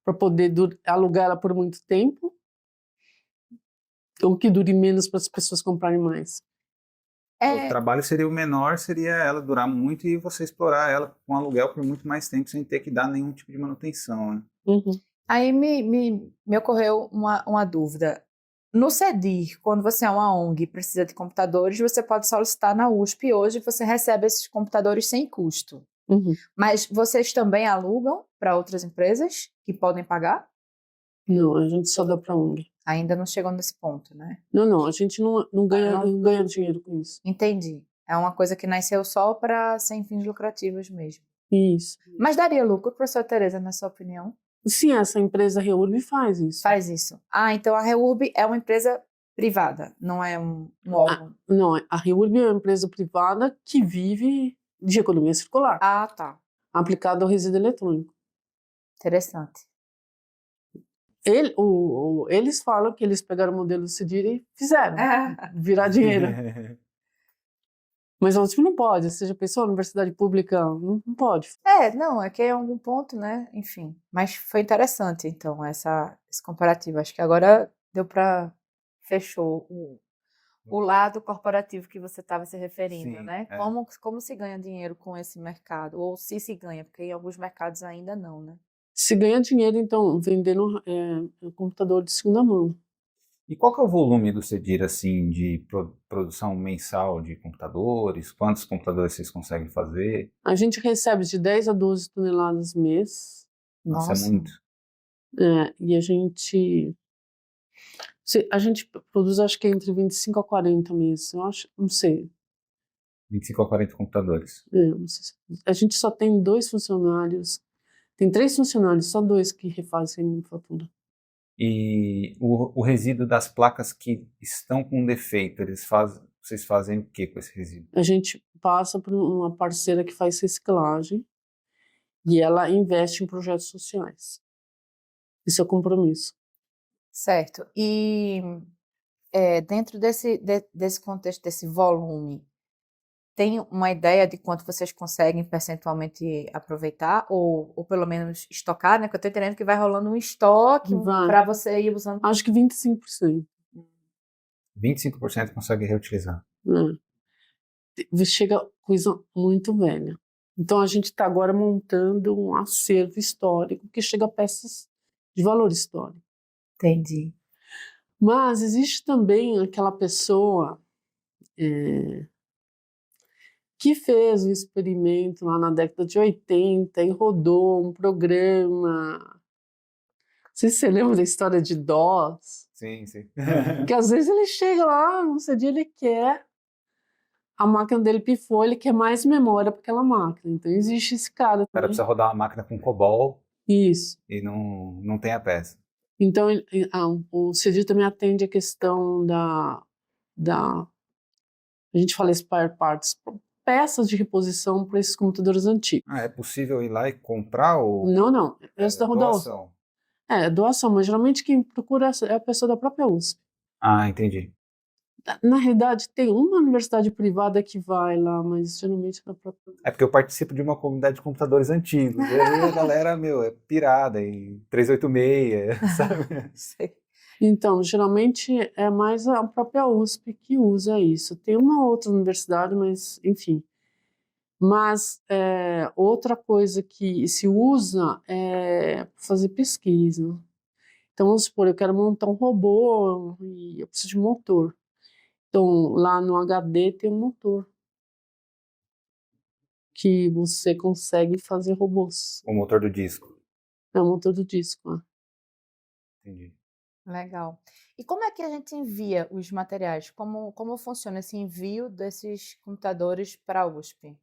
Speaker 3: para poder alugar ela por muito tempo. Ou que dure menos para as pessoas comprarem mais.
Speaker 1: O trabalho seria o menor, seria ela durar muito e você explorar ela com aluguel por muito mais tempo sem ter que dar nenhum tipo de manutenção, né?
Speaker 3: Uhum.
Speaker 2: Aí me ocorreu uma dúvida. No CEDIR, quando você é uma ONG e precisa de computadores, você pode solicitar na USP e hoje você recebe esses computadores sem custo.
Speaker 3: Uhum.
Speaker 2: Mas vocês também alugam para outras empresas que podem pagar?
Speaker 3: Não, a gente só dá para ONG.
Speaker 2: Ainda não chegou nesse ponto, né?
Speaker 3: Não, a gente não ganha dinheiro com isso.
Speaker 2: Entendi. É uma coisa que nasceu só para sem fins lucrativos mesmo.
Speaker 3: Isso.
Speaker 2: Mas daria lucro, professora Tereza, na sua opinião?
Speaker 3: Sim, essa empresa Reurb faz isso.
Speaker 2: Faz isso. Ah, então a Reurb é uma empresa privada, não é um órgão.
Speaker 3: Não, a Reurb é uma empresa privada que vive de economia circular,
Speaker 2: Ah, tá.
Speaker 3: aplicada ao resíduo eletrônico.
Speaker 2: Interessante.
Speaker 3: Eles falam que eles pegaram o modelo do CEDIR e fizeram virar dinheiro. Mas a USP não pode. Você já pensou? A universidade pública não pode.
Speaker 2: Não, é que em algum ponto, né? Enfim. Mas foi interessante, então, esse comparativo. Acho que agora deu para fechou o lado corporativo que você estava se referindo,
Speaker 1: Sim,
Speaker 2: né? Como se ganha dinheiro com esse mercado? Ou se ganha, porque em alguns mercados ainda não, né?
Speaker 3: Se ganha dinheiro, então, vendendo computador de segunda mão.
Speaker 1: E qual que é o volume do CEDIR, assim, de produção mensal de computadores? Quantos computadores vocês conseguem fazer?
Speaker 3: A gente recebe de 10 a 12 toneladas mês.
Speaker 1: Nossa, é muito.
Speaker 3: E a gente produz, acho que entre 25 a 40 mês. Eu acho, não sei.
Speaker 1: 25 a 40 computadores.
Speaker 3: Não sei. A gente só tem 2 funcionários. Tem 3 funcionários, só 2 que refazem fatura.
Speaker 1: E o resíduo das placas que estão com defeito, vocês fazem o que com esse resíduo?
Speaker 3: A gente passa por uma parceira que faz reciclagem e ela investe em projetos sociais. Isso é compromisso.
Speaker 2: Certo. E dentro desse contexto, desse volume, tem uma ideia de quanto vocês conseguem percentualmente aproveitar ou pelo menos estocar, né? Que eu estou entendendo que vai rolando um estoque para você ir usando.
Speaker 3: Acho que 25%.
Speaker 1: 25% consegue reutilizar.
Speaker 3: Chega coisa muito velha. Então a gente está agora montando um acervo histórico que chega a peças de valor histórico.
Speaker 2: Entendi.
Speaker 3: Mas existe também aquela pessoa que fez um experimento lá na década de 80 e rodou um programa. Não sei se você lembra da história de DOS.
Speaker 1: Sim, sim.
Speaker 3: Que às vezes ele chega lá, não sei dia ele quer, a máquina dele pifou, ele quer mais memória para aquela máquina. Então existe esse cara.
Speaker 1: O cara precisa rodar uma máquina com COBOL.
Speaker 3: Isso.
Speaker 1: E não tem a peça.
Speaker 3: Então o CEDIR também atende a questão da a gente fala spare parts, peças de reposição para esses computadores antigos.
Speaker 1: É possível ir lá e comprar ou
Speaker 3: Não. Essa da
Speaker 1: doação?
Speaker 3: Doação, mas geralmente quem procura é a pessoa da própria USP.
Speaker 1: Ah, entendi.
Speaker 3: Na realidade, tem uma universidade privada que vai lá, mas geralmente é da própria.
Speaker 1: É porque eu participo de uma comunidade de computadores antigos. E aí a galera, é pirada em 386, sabe?
Speaker 2: Sei.
Speaker 3: Então, geralmente é mais a própria USP que usa isso. Tem uma outra universidade, mas enfim. Mas outra coisa que se usa é fazer pesquisa. Então, vamos supor, eu quero montar um robô e eu preciso de motor. Então, lá no HD tem um motor que você consegue fazer robôs.
Speaker 1: O motor do disco.
Speaker 3: É o motor do disco.
Speaker 1: Entendi.
Speaker 2: Legal. E como é que a gente envia os materiais? Como funciona esse envio desses computadores para a USP?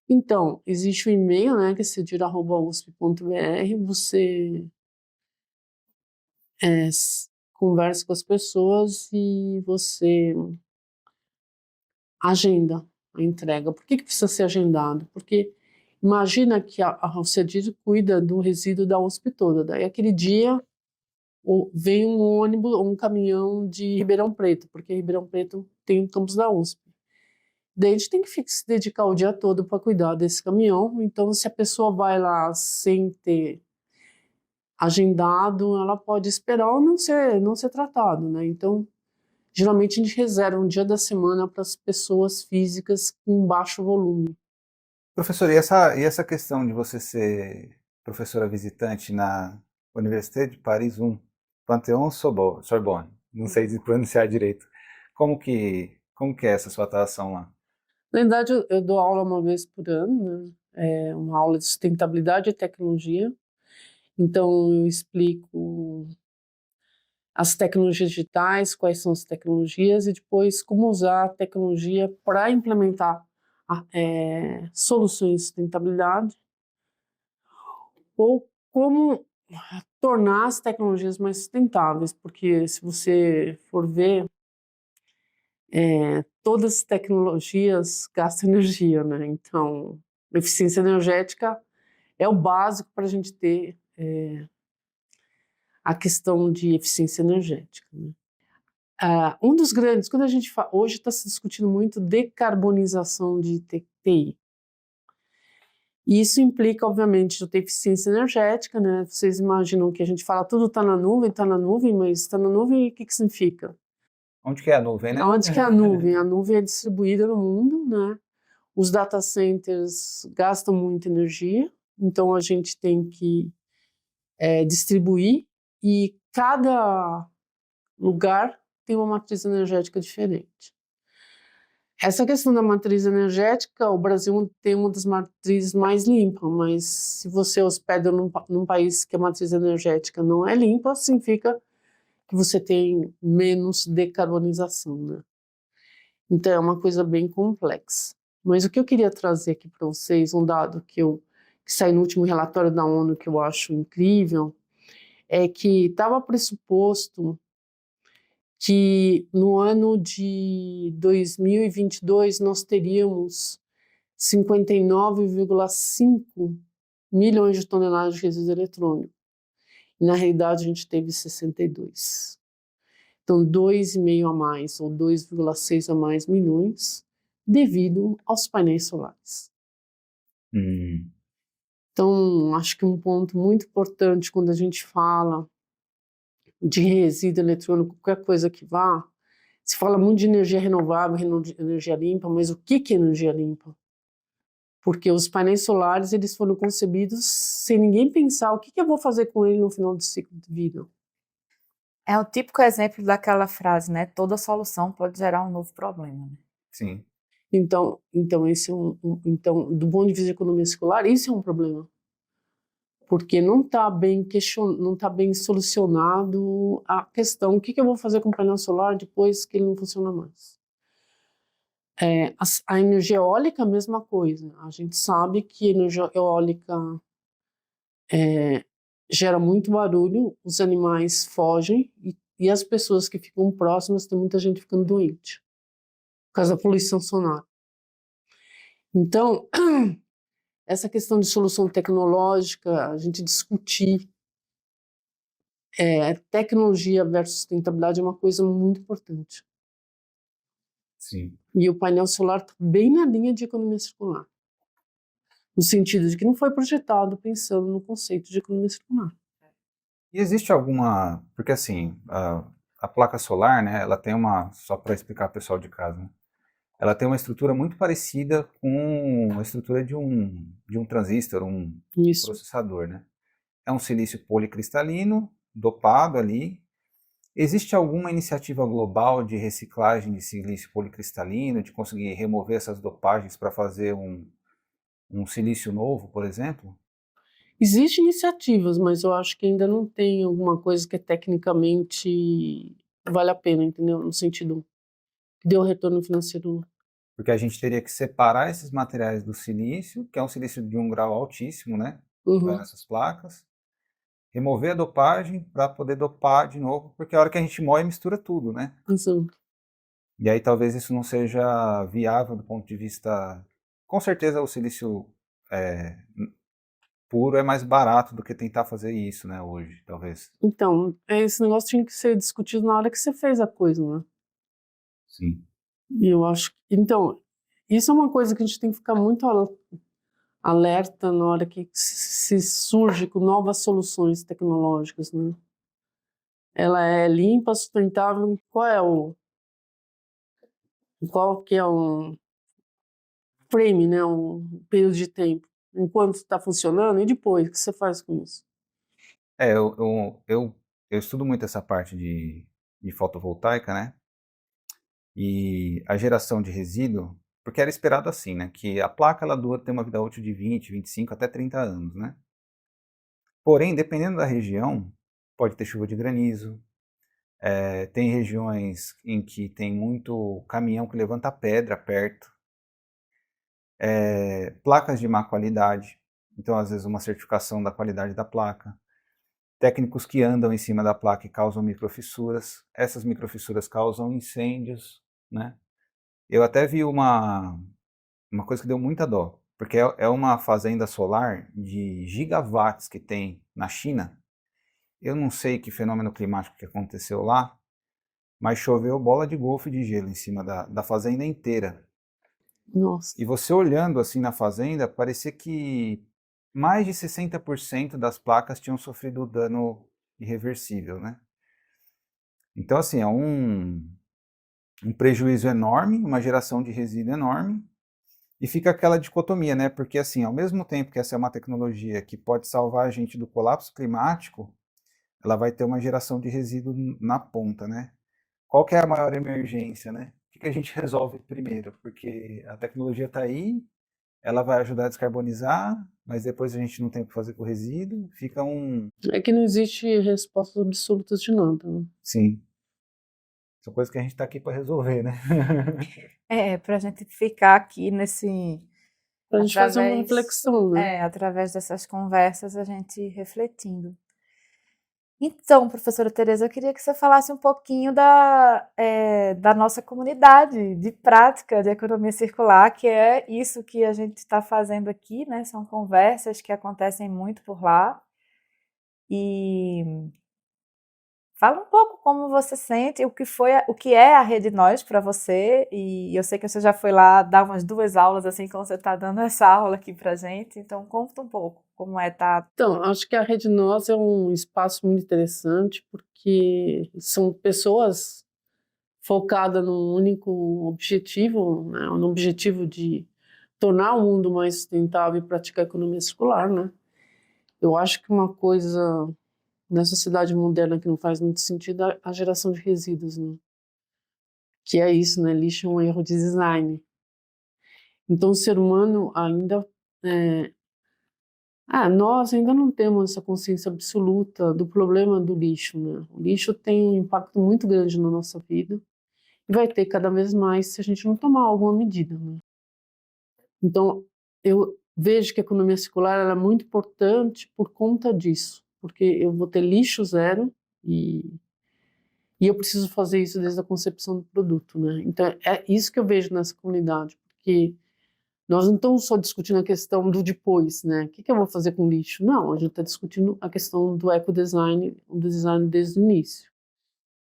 Speaker 3: Então, existe o e-mail, né, que é cedir@usp.br, você conversa com as pessoas e você agenda a entrega. Por que precisa ser agendado? Porque imagina que o CEDIR cuida do resíduo da USP toda, daí aquele dia vem um ônibus ou um caminhão de Ribeirão Preto, porque Ribeirão Preto tem o campus da USP. Daí a gente tem que se dedicar o dia todo para cuidar desse caminhão, então se a pessoa vai lá sem ter agendado, ela pode esperar ou não ser tratado, né? Então, geralmente a gente reserva um dia da semana para as pessoas físicas com baixo volume.
Speaker 1: Professor, e essa questão de você ser professora visitante na Université de Paris 1, Sorbonne, não sei se pronunciar direito. Como que é essa sua atuação lá?
Speaker 3: Na verdade, eu dou aula uma vez por ano, né? É uma aula de sustentabilidade e tecnologia. Então, eu explico as tecnologias digitais, quais são as tecnologias e depois como usar a tecnologia para implementar soluções de sustentabilidade ou como tornar as tecnologias mais sustentáveis, porque se você for ver, todas as tecnologias gastam energia, né? Então, eficiência energética é o básico para a gente ter a questão de eficiência energética, né? Um dos grandes, quando a gente fala, hoje está se discutindo muito decarbonização de TI. E isso implica, obviamente, ter eficiência energética, né? Vocês imaginam que a gente fala tudo está na nuvem, mas está na nuvem, o que significa?
Speaker 1: Onde que é a nuvem, né?
Speaker 3: Onde que é a nuvem? A nuvem é distribuída no mundo, né? Os data centers gastam muita energia, então a gente tem que distribuir e cada lugar tem uma matriz energética diferente. Essa questão da matriz energética, o Brasil tem uma das matrizes mais limpas, mas se você hospeda num país que a matriz energética não é limpa, significa que você tem menos decarbonização, né? Então é uma coisa bem complexa. Mas o que eu queria trazer aqui para vocês, um dado que saiu no último relatório da ONU que eu acho incrível, é que estava pressuposto que no ano de 2022 nós teríamos 59,5 milhões de toneladas de resíduos eletrônicos. E, na realidade, a gente teve 62. Então, 2,5 a mais, ou 2,6 a mais milhões, devido aos painéis solares. Então, acho que um ponto muito importante quando a gente fala de resíduo eletrônico, qualquer coisa que vá, se fala muito de energia renovável, energia limpa, mas o que é energia limpa? Porque os painéis solares, eles foram concebidos sem ninguém pensar o que eu vou fazer com ele no final do ciclo de vida.
Speaker 2: É o típico exemplo daquela frase, né? Toda solução pode gerar um novo problema, né?
Speaker 1: Sim.
Speaker 3: Então esse é então, do ponto de vista de economia circular, isso é um problema. Porque não está bem solucionado a questão, o que eu vou fazer com o painel solar depois que ele não funciona mais. A energia eólica, a mesma coisa. A gente sabe que a energia eólica gera muito barulho, os animais fogem e as pessoas que ficam próximas, tem muita gente ficando doente por causa da poluição sonora. Então, essa questão de solução tecnológica, a gente discutir tecnologia versus sustentabilidade é uma coisa muito importante.
Speaker 1: Sim.
Speaker 3: E o painel solar está bem na linha de economia circular, no sentido de que não foi projetado pensando no conceito de economia circular.
Speaker 1: E existe alguma... Porque assim, a placa solar, né, ela tem só para explicar ao pessoal de casa, né, ela tem uma estrutura muito parecida com a estrutura de um transistor, um
Speaker 3: Isso.
Speaker 1: processador, né? É um silício policristalino, dopado ali. Existe alguma iniciativa global de reciclagem de silício policristalino, de conseguir remover essas dopagens para fazer um silício novo, por exemplo?
Speaker 3: Existem iniciativas, mas eu acho que ainda não tem alguma coisa que tecnicamente vale a pena, entendeu? No sentido que dê um retorno financeiro.
Speaker 1: Porque a gente teria que separar esses materiais do silício, que é um silício de um grau altíssimo, né? Vai nessas placas. Remover a dopagem para poder dopar de novo, porque a hora que a gente moe mistura tudo, né?
Speaker 3: Exato.
Speaker 1: E aí talvez isso não seja viável do ponto de vista... Com certeza o silício puro é mais barato do que tentar fazer isso, né, hoje, talvez.
Speaker 3: Então, esse negócio tinha que ser discutido na hora que você fez a coisa, né?
Speaker 1: Sim.
Speaker 3: E eu acho que... Então, isso é uma coisa que a gente tem que ficar muito alerta na hora que se surge com novas soluções tecnológicas, né? Ela é limpa, sustentável, qual é Qual que é o frame, né, o período de tempo? Enquanto está funcionando e depois, o que você faz com isso?
Speaker 1: Eu estudo muito essa parte de fotovoltaica, né? E a geração de resíduo, porque era esperado assim, né? Que a placa ela tem uma vida útil de 20, 25 até 30 anos, né? Porém, dependendo da região, pode ter chuva de granizo, tem regiões em que tem muito caminhão que levanta pedra perto, placas de má qualidade, então às vezes uma certificação da qualidade da placa, técnicos que andam em cima da placa e causam microfissuras, essas microfissuras causam incêndios, né? Eu até vi uma coisa que deu muita dó, porque é uma fazenda solar de gigawatts que tem na China. Eu não sei que fenômeno climático que aconteceu lá, mas choveu bola de golfe de gelo em cima da fazenda inteira.
Speaker 3: Nossa,
Speaker 1: E você olhando assim na fazenda, parecia que mais de 60% das placas tinham sofrido dano irreversível, né? Então, assim, é um prejuízo enorme, uma geração de resíduo enorme, e fica aquela dicotomia, né? Porque, assim, ao mesmo tempo que essa é uma tecnologia que pode salvar a gente do colapso climático, ela vai ter uma geração de resíduo na ponta, né? Qual que é a maior emergência, né? O que a gente resolve primeiro? Porque a tecnologia está aí, ela vai ajudar a descarbonizar, mas depois a gente não tem o que fazer com o resíduo, fica um...
Speaker 3: é que não existe respostas absolutas de nada, né?
Speaker 1: Sim, são coisas que a gente está aqui para resolver, né?
Speaker 2: Para a gente ficar aqui nesse.
Speaker 3: Pra gente fazer uma
Speaker 2: Através,
Speaker 3: reflexão, né?
Speaker 2: através dessas conversas, a gente refletindo. Então, professora Tereza, eu queria que você falasse um pouquinho da nossa comunidade de prática de economia circular, que é isso que a gente está fazendo aqui, né? São conversas que acontecem muito por lá. E fala um pouco como você sente, o que é a Rede Nós para você. E eu sei que você já foi lá dar umas 2 aulas, assim como você está dando essa aula aqui para gente. Então, conta um pouco como é estar.
Speaker 3: Então, acho que a Rede Nós é um espaço muito interessante porque são pessoas focadas num único objetivo, né? No objetivo de tornar o mundo mais sustentável e praticar a economia circular, né? Eu acho que uma coisa na sociedade moderna que não faz muito sentido é a geração de resíduos, né? Que é isso, né? Lixo é um erro de design. Então, o ser humano ainda nós ainda não temos essa consciência absoluta do problema do lixo, né? O lixo tem um impacto muito grande na nossa vida e vai ter cada vez mais se a gente não tomar alguma medida, né? Então, eu vejo que a economia circular ela é muito importante por conta disso, porque eu vou ter lixo zero e, e eu preciso fazer isso desde a concepção do produto, né? Então, é isso que eu vejo nessa comunidade, porque nós não estamos só discutindo a questão do depois, né? O que eu vou fazer com o lixo? Não, a gente está discutindo a questão do ecodesign, do design desde o início.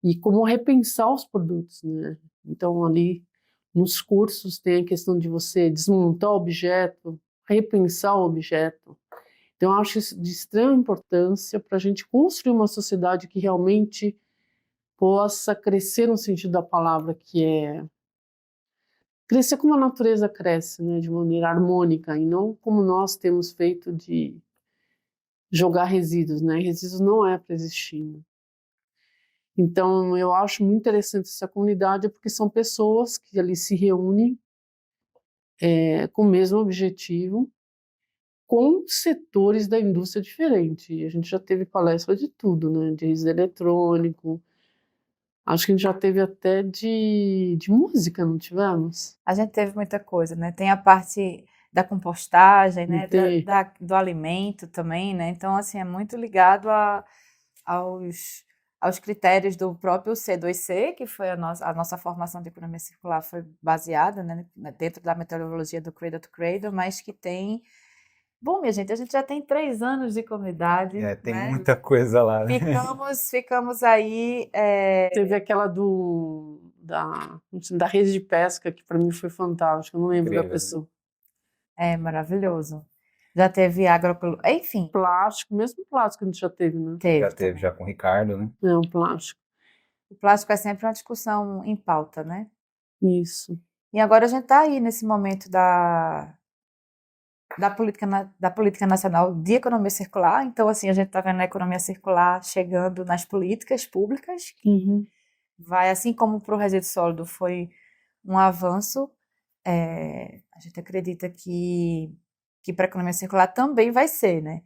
Speaker 3: E como repensar os produtos, né? Então, ali nos cursos tem a questão de você desmontar o objeto, repensar o objeto. Então, eu acho isso de extrema importância para a gente construir uma sociedade que realmente possa crescer no sentido da palavra, que é crescer como a natureza cresce, né, de maneira harmônica, e não como nós temos feito de jogar resíduos, né? Resíduos não é para existir, né? Então, eu acho muito interessante essa comunidade, porque são pessoas que ali se reúnem com o mesmo objetivo, com setores da indústria diferentes. E a gente já teve palestra de tudo, né? De resíduo eletrônico, acho que a gente já teve até de música, não tivemos?
Speaker 2: A gente teve muita coisa, né? Tem a parte da compostagem, né?
Speaker 3: Tem.
Speaker 2: Do alimento também, né? Então, assim, é muito ligado aos critérios do próprio C2C, que foi a nossa formação de economia circular foi baseada, né, dentro da metodologia do Cradle to Cradle, mas que tem... Bom, minha gente, a gente já tem 3 anos de comunidade,
Speaker 1: Tem
Speaker 2: né?
Speaker 1: muita coisa lá, né?
Speaker 2: Ficamos aí...
Speaker 3: Teve aquela da rede de pesca, que para mim foi fantástica, eu não lembro da
Speaker 1: Incrível, né?
Speaker 3: pessoa.
Speaker 2: É maravilhoso. Já teve enfim,
Speaker 3: Plástico, mesmo plástico a gente já teve, né?
Speaker 1: Já teve, já com o Ricardo, né?
Speaker 3: É, um plástico.
Speaker 2: O plástico é sempre uma discussão em pauta, né?
Speaker 3: Isso.
Speaker 2: E agora a gente está aí nesse momento da política nacional de economia circular. Então, assim, a gente está vendo a economia circular chegando nas políticas públicas.
Speaker 3: Uhum.
Speaker 2: Vai, assim como para o resíduo sólido foi um avanço, a gente acredita que para a economia circular também vai ser, né?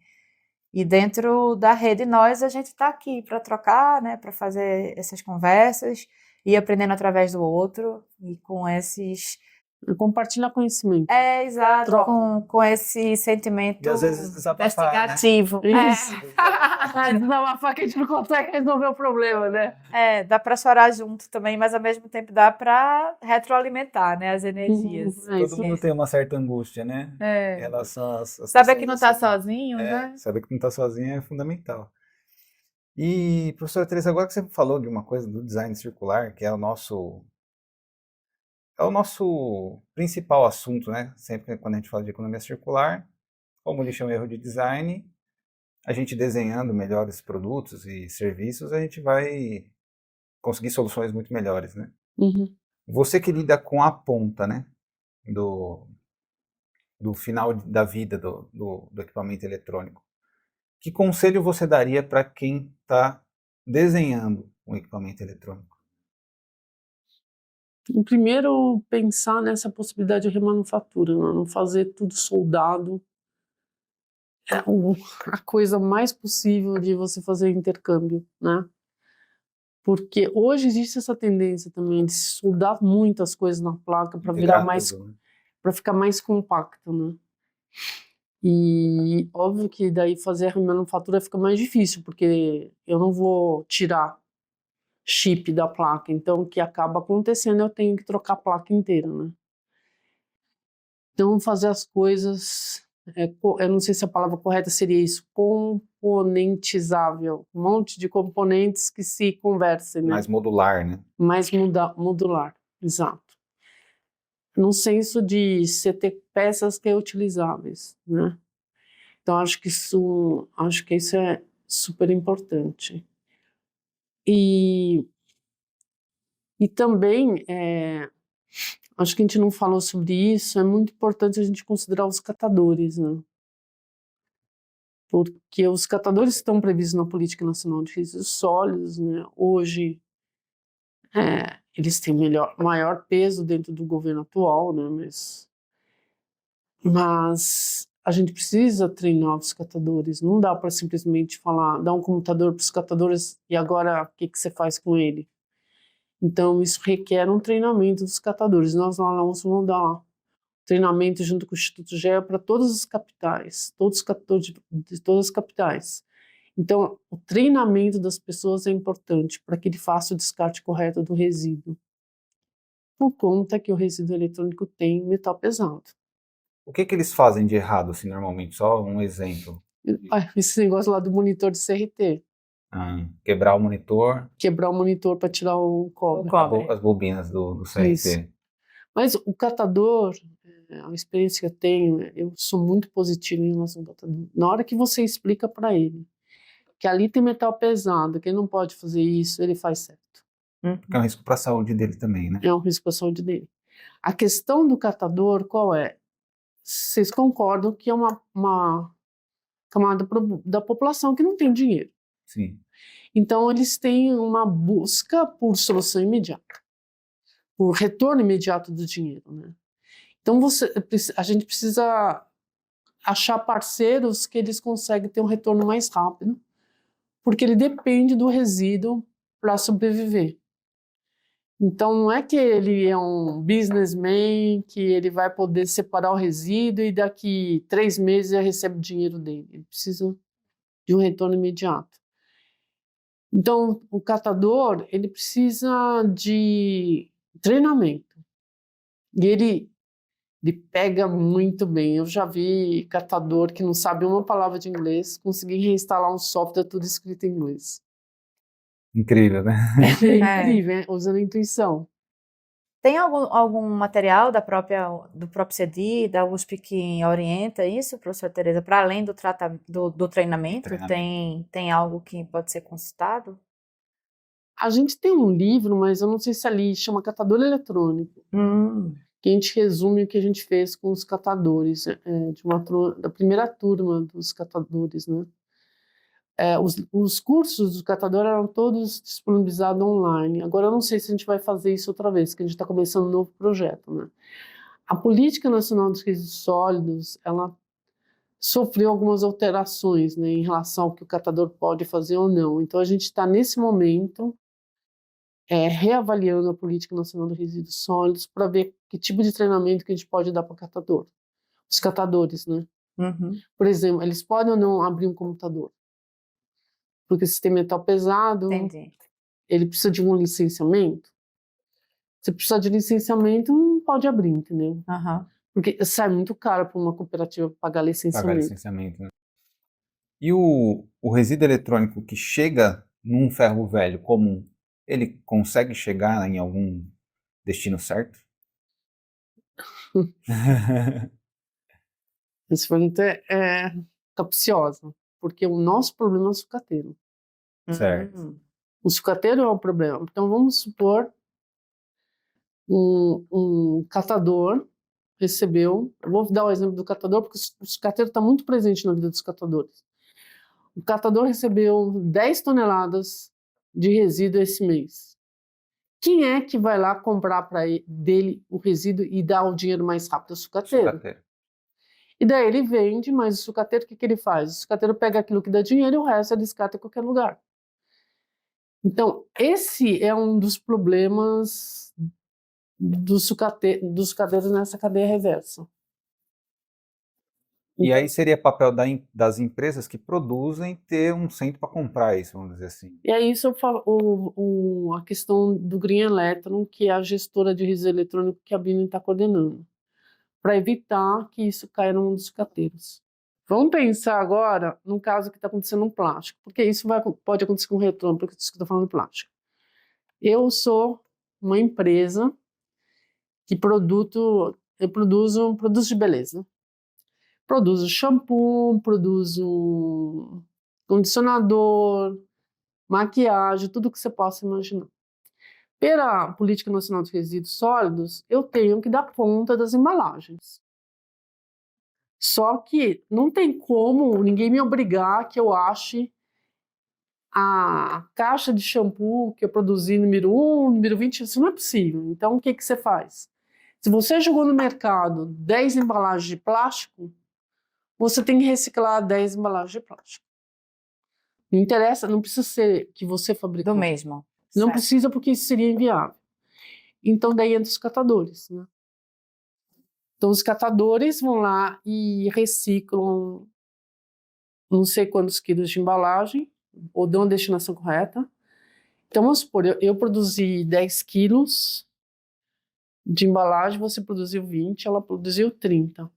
Speaker 2: E dentro da rede nós, a gente está aqui para trocar, né? Para fazer essas conversas e aprendendo através do outro e com esses...
Speaker 3: Compartilhar conhecimento.
Speaker 2: Exato,
Speaker 3: Troca.
Speaker 2: com esse sentimento
Speaker 1: E às vezes desabafar, né?
Speaker 2: investigativo.
Speaker 3: Isso. Desabafar que a gente não consegue resolver o problema, né?
Speaker 2: Dá para chorar junto também, mas ao mesmo tempo dá para retroalimentar, né, as energias.
Speaker 1: Todo mundo tem uma certa angústia, né? Em relação às
Speaker 2: Saber que não está
Speaker 1: situações assim.
Speaker 2: sozinho, né?
Speaker 1: Saber que não está sozinho é fundamental. E, professora Teresa, agora que você falou de uma coisa do design circular, que é o nosso principal assunto, né? Sempre quando a gente fala de economia circular, como lixo é um erro de design, a gente desenhando melhores produtos e serviços, a gente vai conseguir soluções muito melhores, né?
Speaker 3: Uhum.
Speaker 1: Você que lida com a ponta, né? Do final da vida do equipamento eletrônico. Que conselho você daria para quem está desenhando um equipamento eletrônico?
Speaker 3: Primeiro, pensar nessa possibilidade de remanufatura, né? Não fazer tudo soldado. É a coisa mais possível de você fazer intercâmbio, né? Porque hoje existe essa tendência também de se soldar muitas coisas na placa para virar mais,
Speaker 1: Tudo, né?
Speaker 3: para ficar mais compacto, né? E óbvio que daí fazer a remanufatura fica mais difícil, porque eu não vou tirar chip da placa, então o que acaba acontecendo eu tenho que trocar a placa inteira, né? Então fazer as coisas, eu não sei se a palavra correta seria isso, componentizável, um monte de componentes que se conversem, né?
Speaker 1: Mais modular, né?
Speaker 3: Mais modular, exato. Num senso de você ter peças reutilizáveis, né? Então acho que isso é super importante. E também, acho que a gente não falou sobre isso, é muito importante a gente considerar os catadores, né? Porque os catadores estão previstos na Política Nacional de Resíduos Sólidos, né? Hoje, eles têm maior peso dentro do governo atual, né? Mas a gente precisa treinar os catadores, não dá para simplesmente falar, dar um computador para os catadores e agora o que você faz com ele? Então isso requer um treinamento dos catadores. Nós lá vamos dar treinamento junto com o Instituto GEA para todas as capitais, todos os catadores de todas as capitais. Então o treinamento das pessoas é importante para que ele faça o descarte correto do resíduo, por conta que o resíduo eletrônico tem metal pesado.
Speaker 1: O que eles fazem de errado, assim, normalmente? Só um exemplo.
Speaker 3: Esse negócio lá do monitor de CRT.
Speaker 1: Quebrar o monitor.
Speaker 3: Quebrar o monitor para tirar o cobre.
Speaker 1: As bobinas do CRT.
Speaker 3: Isso. Mas o catador, a experiência que eu tenho, eu sou muito positiva em relação ao catador. Na hora que você explica para ele que ali tem metal pesado, que ele não pode fazer isso, ele faz certo.
Speaker 1: Porque é um risco para a saúde dele também, né?
Speaker 3: É um risco para a saúde dele. A questão do catador, qual é? Vocês concordam que é uma camada da população que não tem dinheiro.
Speaker 1: Sim.
Speaker 3: Então, eles têm uma busca por solução imediata, por retorno imediato do dinheiro, né? Então, a gente precisa achar parceiros que eles conseguem ter um retorno mais rápido, porque ele depende do resíduo para sobreviver. Então, não é que ele é um businessman, que ele vai poder separar o resíduo e daqui 3 meses ele recebe o dinheiro dele. Ele precisa de um retorno imediato. Então, o catador, ele precisa de treinamento. E ele pega muito bem. Eu já vi catador que não sabe uma palavra de inglês conseguir reinstalar um software tudo escrito em inglês.
Speaker 1: Incrível, né?
Speaker 3: É incrível, usando a intuição.
Speaker 2: Tem algum material do próprio CEDI, da USP, que orienta isso, professora Teresa, para além do treinamento? Tem algo que pode ser consultado?
Speaker 3: A gente tem um livro, mas eu não sei se ali chama Catador Eletrônico, que a gente resume o que a gente fez com os catadores, da primeira turma dos catadores, né? Os cursos do catador eram todos disponibilizados online. Agora eu não sei se a gente vai fazer isso outra vez, porque a gente está começando um novo projeto, né? A Política Nacional dos Resíduos Sólidos, ela sofreu algumas alterações, né, em relação ao que o catador pode fazer ou não. Então a gente está nesse momento reavaliando a Política Nacional dos Resíduos Sólidos para ver que tipo de treinamento que a gente pode dar para o catador. Os catadores, né? Por exemplo, eles podem ou não abrir um computador? Porque se tem metal pesado,
Speaker 2: Entendi.
Speaker 3: ele precisa de um licenciamento. Se precisar de licenciamento, não pode abrir, entendeu? Porque sai muito caro para uma cooperativa pagar licenciamento.
Speaker 1: Pagar licenciamento, né? E o resíduo eletrônico que chega num ferro velho comum, ele consegue chegar em algum destino certo?
Speaker 3: Essa pergunta é capciosa, porque o nosso problema é o sucateiro.
Speaker 1: Certo.
Speaker 3: O sucateiro é o problema. Então vamos supor um catador recebeu, eu vou dar o exemplo do catador, porque o sucateiro está muito presente na vida dos catadores. O catador recebeu 10 toneladas de resíduo esse mês. Quem é que vai lá comprar dele o resíduo e dar o dinheiro mais rápido? O sucateiro. E daí ele vende, mas o sucateiro, o que ele faz? O sucateiro pega aquilo que dá dinheiro e o resto ele descarta em qualquer lugar. Então, esse é um dos problemas dos sucateiros nessa cadeia reversa.
Speaker 1: E aí seria papel das empresas que produzem ter um centro para comprar isso, vamos dizer assim.
Speaker 3: E aí isso eu falo, a questão do Green Electron, que é a gestora de resíduo eletrônico que a Bini está coordenando, para evitar que isso caia no mundo dos sucateiros. Vamos pensar agora num caso que está acontecendo no plástico, porque isso pode acontecer com o retorno, porque eu estou falando de plástico. Eu sou uma empresa que eu produzo produtos de beleza. Produzo shampoo, produzo condicionador, maquiagem, tudo que você possa imaginar. Pela Política Nacional dos Resíduos Sólidos, eu tenho que dar conta das embalagens. Só que não tem como ninguém me obrigar que eu ache a caixa de shampoo que eu produzi número 1, número 20, isso não é possível. Então, o que você faz? Se você jogou no mercado 10 embalagens de plástico, você tem que reciclar 10 embalagens de plástico. Não interessa, não precisa ser que você fabricou.
Speaker 2: Do mesmo.
Speaker 3: Não
Speaker 2: Certo.
Speaker 3: precisa, porque isso seria inviável. Então, daí entra os catadores, né? Então, os catadores vão lá e reciclam não sei quantos quilos de embalagem, ou dão a destinação correta. Então, vamos supor, eu produzi 10 quilos de embalagem, você produziu 20, ela produziu 30.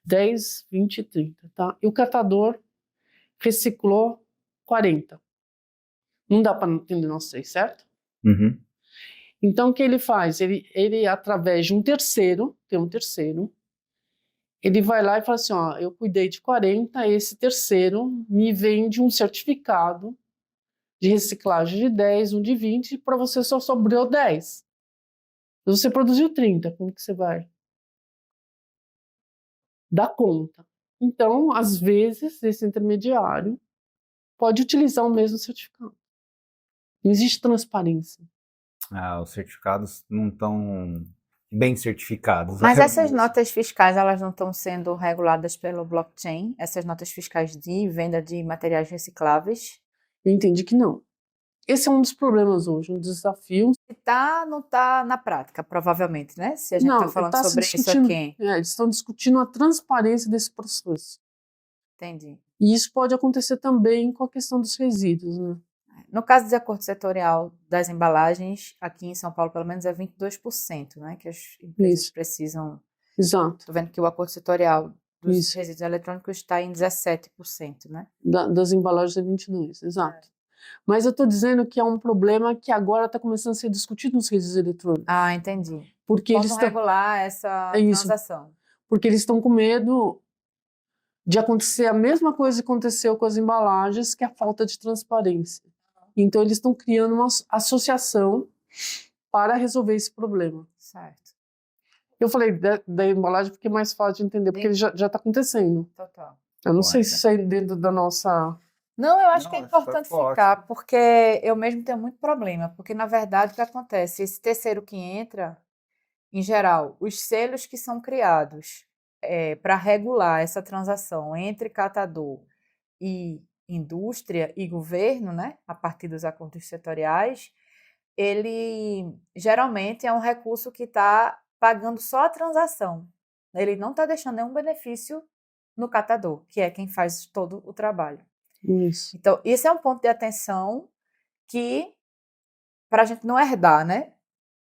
Speaker 3: 10, 20 e 30, tá? E o catador reciclou 40. Não dá para entender nós três, certo? Então, o que ele faz? Ele através de um terceiro, ele vai lá e fala assim, ó, eu cuidei de 40, esse terceiro me vende um certificado de reciclagem de 10, um de 20, para você só sobrou 10. Você produziu 30, como que você vai dar conta? Então, às vezes, esse intermediário pode utilizar o mesmo certificado. Não existe transparência.
Speaker 1: Os certificados não estão bem certificados.
Speaker 2: Mas essas notas fiscais, elas não estão sendo reguladas pelo blockchain? Essas notas fiscais de venda de materiais recicláveis?
Speaker 3: Eu entendi que não. Esse é um dos problemas hoje, um desafio.
Speaker 2: Não está na prática, provavelmente, né? Se a gente está falando sobre isso aqui.
Speaker 3: Eles estão discutindo a transparência desse processo.
Speaker 2: Entendi.
Speaker 3: E isso pode acontecer também com a questão dos resíduos, né?
Speaker 2: No caso de acordo setorial das embalagens, aqui em São Paulo, pelo menos, é 22%, né? Que as empresas precisam...
Speaker 3: Exato.
Speaker 2: Estou vendo que o acordo setorial dos resíduos eletrônicos está em 17%, né?
Speaker 3: Das embalagens é 22%, exato. Mas eu estou dizendo que é um problema que agora está começando a ser discutido nos resíduos eletrônicos.
Speaker 2: Ah, entendi.
Speaker 3: Porque
Speaker 2: eles estão regular essa transação.
Speaker 3: Porque eles estão com medo de acontecer a mesma coisa que aconteceu com as embalagens, que é a falta de transparência. Então, eles estão criando uma associação para resolver esse problema.
Speaker 2: Certo.
Speaker 3: Eu falei da embalagem porque é mais fácil de entender, porque ele já está acontecendo.
Speaker 2: Total.
Speaker 3: Eu não
Speaker 1: Bom,
Speaker 3: sei se isso é dentro da nossa...
Speaker 2: Não, eu acho
Speaker 1: Não,
Speaker 2: que é
Speaker 1: acho que
Speaker 2: importante
Speaker 1: ficou
Speaker 2: ficar, porque eu mesmo tenho muito problema, porque na verdade o que acontece? Esse terceiro que entra, em geral, os selos que são criados para regular essa transação entre catador e indústria e governo, né, a partir dos acordos setoriais, ele geralmente é um recurso que está pagando só a transação. Ele não está deixando nenhum benefício no catador, que é quem faz todo o trabalho.
Speaker 3: Isso.
Speaker 2: Então, esse é um ponto de atenção que, para a gente não herdar, né,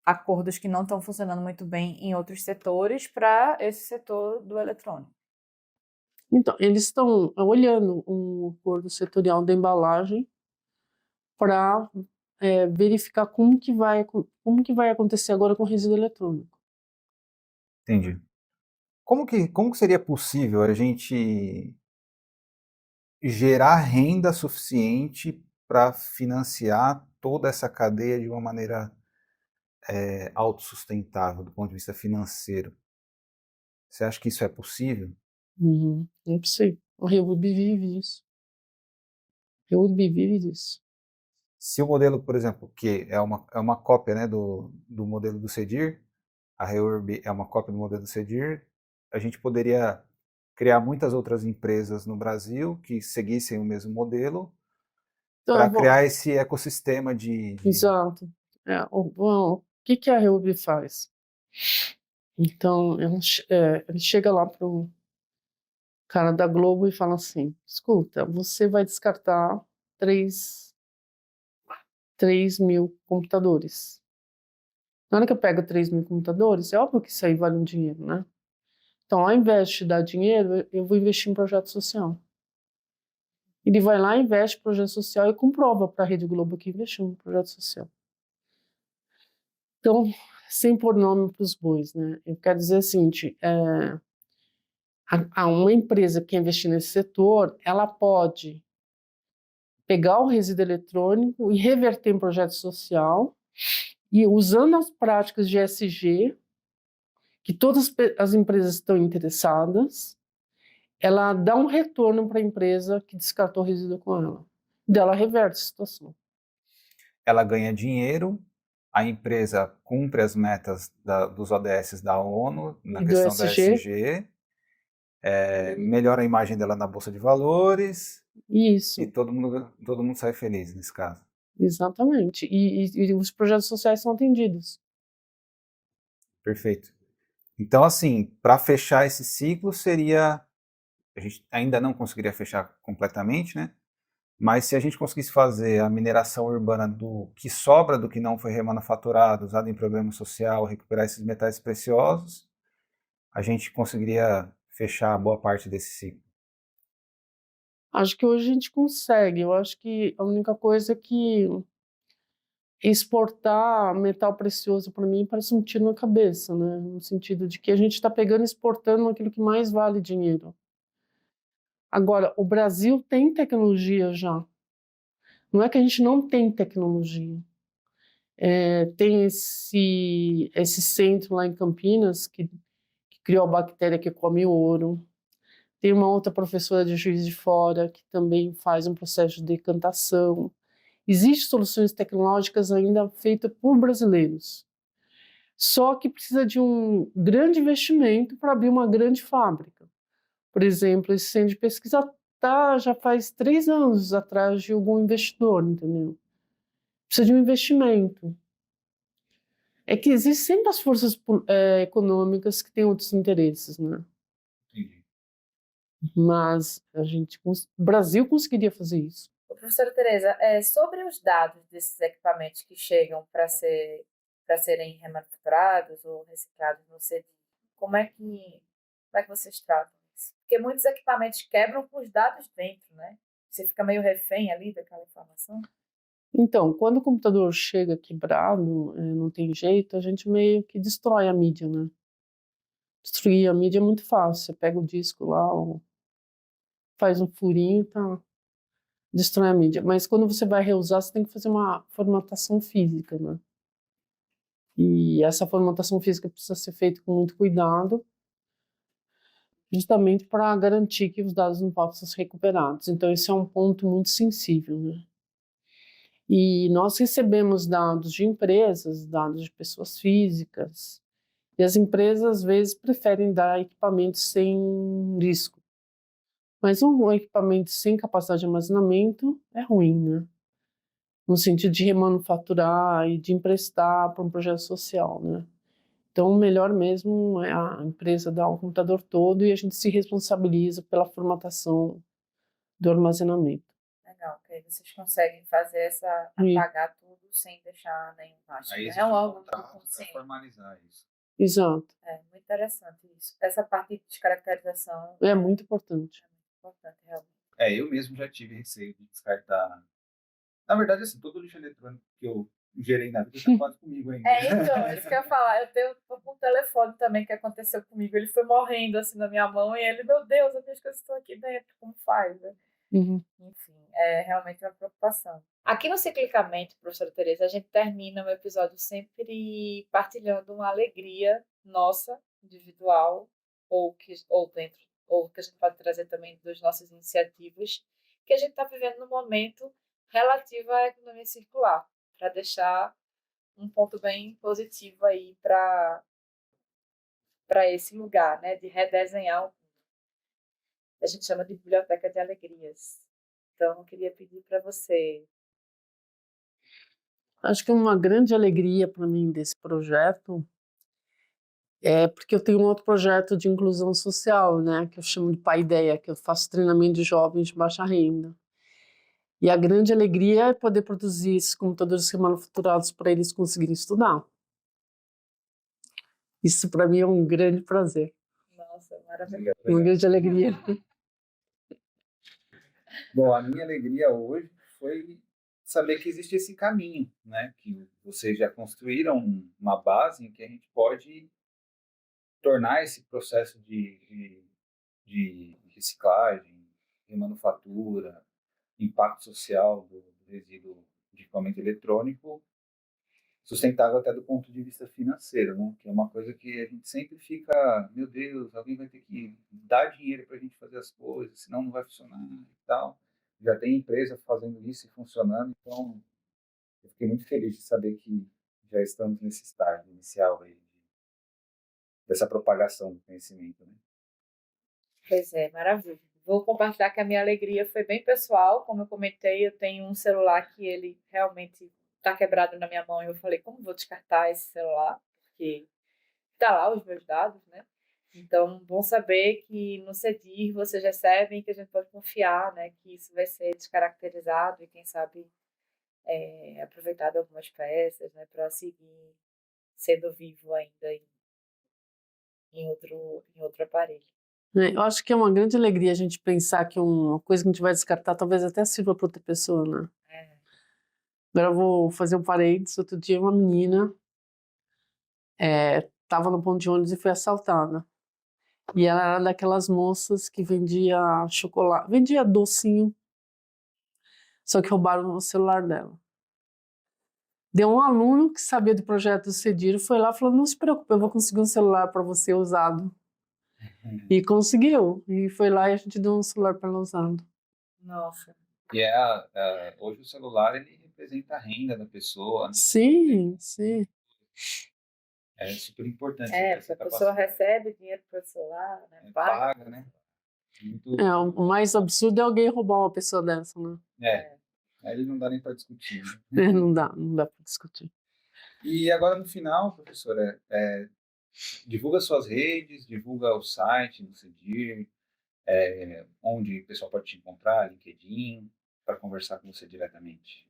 Speaker 2: acordos que não estão funcionando muito bem em outros setores para esse setor do eletrônico.
Speaker 3: Então, eles estão olhando um acordo setorial da embalagem para verificar como que vai acontecer agora com o resíduo eletrônico.
Speaker 1: Entendi. Como que seria possível a gente gerar renda suficiente para financiar toda essa cadeia de uma maneira autossustentável do ponto de vista financeiro? Você acha que isso é possível?
Speaker 3: Não sei. O Reúbe vive isso. O Reúbe vive disso.
Speaker 1: Se o modelo, por exemplo, que é uma cópia, né, do modelo do CEDIR, a Reurb é uma cópia do modelo do CEDIR, a gente poderia criar muitas outras empresas no Brasil que seguissem o mesmo modelo para
Speaker 3: Então,
Speaker 1: criar esse ecossistema
Speaker 3: exato. O que a Reúbe faz? Então, ele chega lá pro cara da Globo e fala assim: escuta, você vai descartar 3 mil computadores. Na hora que eu pego 3 mil computadores, é óbvio que isso aí vale um dinheiro, né? Então, ao invés de dar dinheiro, eu vou investir em projeto social. Ele vai lá, investe em projeto social e comprova para a Rede Globo que investiu em projeto social. Então, sem pôr nome para os bois, né? Eu quero dizer o seguinte, uma empresa que investir nesse setor, ela pode pegar o resíduo eletrônico e reverter em projeto social e usando as práticas de ESG, que todas as empresas estão interessadas, ela dá um retorno para a empresa que descartou o resíduo com ela. Dela reverte a situação.
Speaker 1: ela ganha dinheiro, a empresa cumpre as metas dos ODS da ONU na
Speaker 3: E do
Speaker 1: questão da
Speaker 3: ESG,
Speaker 1: ESG, melhora a imagem dela na Bolsa de Valores e
Speaker 3: isso,
Speaker 1: todo mundo sai feliz nesse caso.
Speaker 3: exatamente. E os projetos sociais são atendidos.
Speaker 1: Perfeito. Então, assim, para fechar esse ciclo seria, a gente ainda não conseguiria fechar completamente, né? Mas se a gente conseguisse fazer a mineração urbana do que sobra do que não foi remanufaturado, usado em programa social, recuperar esses metais preciosos, a gente conseguiria fechar boa parte desse ciclo.
Speaker 3: Acho que hoje a gente consegue. Eu acho que a única coisa é que exportar metal precioso para mim parece um tiro na cabeça, né? No sentido de que a gente está pegando e exportando aquilo que mais vale dinheiro. Agora, o Brasil tem tecnologia já. Não é que a gente não tem tecnologia. Tem esse centro lá em Campinas que criou a bactéria que come ouro. Tem uma outra professora de Juiz de Fora que também faz um processo de decantação. Existem soluções tecnológicas ainda feitas por brasileiros. Só que precisa de um grande investimento para abrir uma grande fábrica. Por exemplo, esse centro de pesquisa já faz 3 anos atrás de algum investidor, entendeu? Precisa de um investimento. É que existem sempre as forças econômicas que têm outros interesses, né?
Speaker 1: Entendi.
Speaker 3: Mas o Brasil conseguiria fazer isso.
Speaker 2: Professora Tereza, sobre os dados desses equipamentos que chegam para serem remanufaturados ou reciclados no CEDIR, como é que vocês tratam isso? Porque muitos equipamentos quebram com os dados dentro, né? Você fica meio refém ali daquela informação.
Speaker 3: Então, quando o computador chega quebrado, não tem jeito, a gente meio que destrói a mídia, né? Destruir a mídia é muito fácil. Você pega o disco lá, faz um furinho e tá destrói a mídia. Mas quando você vai reusar, você tem que fazer uma formatação física, né? E essa formatação física precisa ser feita com muito cuidado, justamente para garantir que os dados não possam ser recuperados. Então, esse é um ponto muito sensível, né? E nós recebemos dados de empresas, dados de pessoas físicas, e as empresas, às vezes, preferem dar equipamentos sem risco. Mas um equipamento sem capacidade de armazenamento é ruim, né? No sentido de remanufaturar e de emprestar para um projeto social, né? Então, o melhor mesmo é a empresa dar o computador todo e a gente se responsabiliza pela formatação do armazenamento.
Speaker 2: Legal, que aí vocês conseguem fazer essa,
Speaker 3: E-
Speaker 2: apagar tudo sem deixar nenhum rastro.
Speaker 1: Aí
Speaker 2: É
Speaker 1: existe
Speaker 2: um
Speaker 1: um
Speaker 2: órgão
Speaker 1: contrato para
Speaker 2: consciente.
Speaker 1: formalizar isso.
Speaker 3: Exato.
Speaker 2: É muito interessante isso. Essa parte de descaracterização
Speaker 3: É muito importante.
Speaker 2: é muito importante, realmente.
Speaker 1: Eu mesmo já tive receio de descartar. Na verdade, assim, todo o lixo eletrônico que eu gerei na vida está quase comigo ainda.
Speaker 2: Então, isso que eu ia falar. Tô com um telefone também que aconteceu comigo. Ele foi morrendo assim na minha mão e ele, meu Deus, as minhas coisas estão aqui dentro, como faz, né?
Speaker 3: Uhum.
Speaker 2: Enfim, é realmente uma preocupação. Aqui no Ciclicamente, professora Tereza, a gente termina o episódio sempre partilhando uma alegria nossa, individual, ou que a gente pode trazer também das nossas iniciativas, que a gente está vivendo no momento relativo à economia circular, para deixar um ponto bem positivo aí para esse lugar, né, de redesenhar o a gente chama de biblioteca de alegrias. Então, eu queria pedir para você.
Speaker 3: Acho que uma grande alegria para mim desse projeto é porque eu tenho um outro projeto de inclusão social, né, que eu chamo de Paideia, que eu faço treinamento de jovens de baixa renda. E a grande alegria é poder produzir esses computadores remanufaturados para eles conseguirem estudar. Isso para mim é um grande prazer,
Speaker 2: Nossa, maravilhoso.
Speaker 3: uma grande alegria.
Speaker 1: Bom, a minha alegria hoje foi saber que existe esse caminho, né? Que vocês já construíram uma base em que a gente pode tornar esse processo de reciclagem, de manufatura, impacto social do resíduo de equipamento eletrônico sustentável até do ponto de vista financeiro, né? Que é uma coisa que a gente sempre fica, meu Deus, alguém vai ter que dar dinheiro para a gente fazer as coisas, senão não vai funcionar e tal. Já tem empresa fazendo isso e funcionando, então eu fiquei muito feliz de saber que já estamos nesse estágio inicial aí dessa propagação do conhecimento, né?
Speaker 2: Pois é, maravilha. Vou compartilhar que a minha alegria foi bem pessoal. Como eu comentei, eu tenho um celular que ele realmente está quebrado na minha mão e eu falei, como vou descartar esse celular? Porque está lá os meus dados, né? Então, bom saber que no CEDIR vocês recebem, que a gente pode confiar, né? Que isso vai ser descaracterizado e, quem sabe, aproveitado algumas peças, né? Para seguir sendo vivo ainda em outro aparelho.
Speaker 3: Eu acho que é uma grande alegria a gente pensar que uma coisa que a gente vai descartar talvez até sirva para outra pessoa, né? Agora eu vou fazer um parênteses. Outro dia uma menina estava no ponto de ônibus e foi assaltada. E ela era daquelas moças que vendia chocolate, vendia docinho, só que roubaram o celular dela. Deu um aluno que sabia do projeto do CEDIR, foi lá e falou, não se preocupe, eu vou conseguir um celular para você usado. E conseguiu. E foi lá e a gente deu um celular para ela usado.
Speaker 2: Nossa.
Speaker 1: E hoje o celular ele representa a renda da pessoa, né?
Speaker 3: Sim, sim.
Speaker 1: É super importante.
Speaker 2: A pessoa recebe dinheiro para o celular, né?
Speaker 1: Paga, né? Muito...
Speaker 3: O mais absurdo é alguém roubar uma pessoa dessa, né?
Speaker 1: Aí não dá nem para discutir. Né?
Speaker 3: Não dá para discutir.
Speaker 1: E agora no final, professora, divulga suas redes, divulga o site do CEDIR, onde o pessoal pode te encontrar, LinkedIn, para conversar com você diretamente.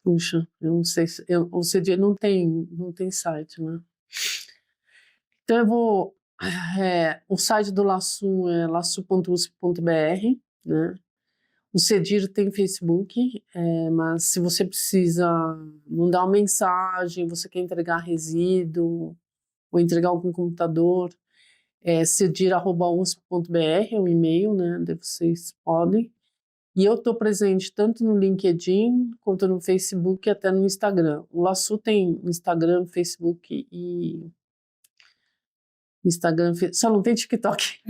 Speaker 3: Puxa, eu não sei se... o CEDIR não tem site, né? Então eu vou... o site do LASU é lasu.usp.br, né? O CEDIR tem Facebook, mas se você precisa mandar uma mensagem, você quer entregar resíduo ou entregar algum computador, cedir@usp.br é o e-mail, né? Daí vocês podem. E eu estou presente tanto no LinkedIn, quanto no Facebook e até no Instagram. O Laçu tem Instagram, Facebook e... só não tem TikTok.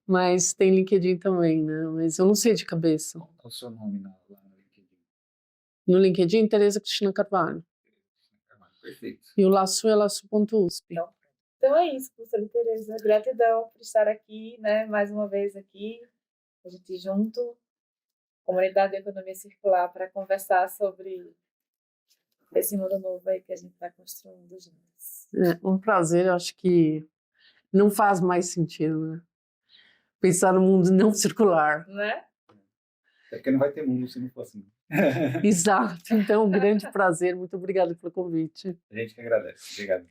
Speaker 3: Mas tem LinkedIn também, né? Mas eu não sei de cabeça.
Speaker 1: Qual é o seu nome lá no LinkedIn?
Speaker 3: No LinkedIn, Tereza Cristina Carvalho.
Speaker 1: Perfeito.
Speaker 3: E o Laçu é laçu.usp.
Speaker 2: Então é isso, professora Tereza. Gratidão por estar aqui, né? Mais uma vez aqui, a gente junto, Comunidade de Economia Circular, para conversar sobre esse mundo novo aí que a gente está construindo juntos.
Speaker 3: É um prazer, eu acho que não faz mais sentido, né? Pensar no mundo não circular.
Speaker 2: Né?
Speaker 1: É porque não vai ter mundo se não for assim.
Speaker 3: Exato. Então, um grande prazer. Muito obrigada pelo convite.
Speaker 1: A gente que agradece. Obrigado.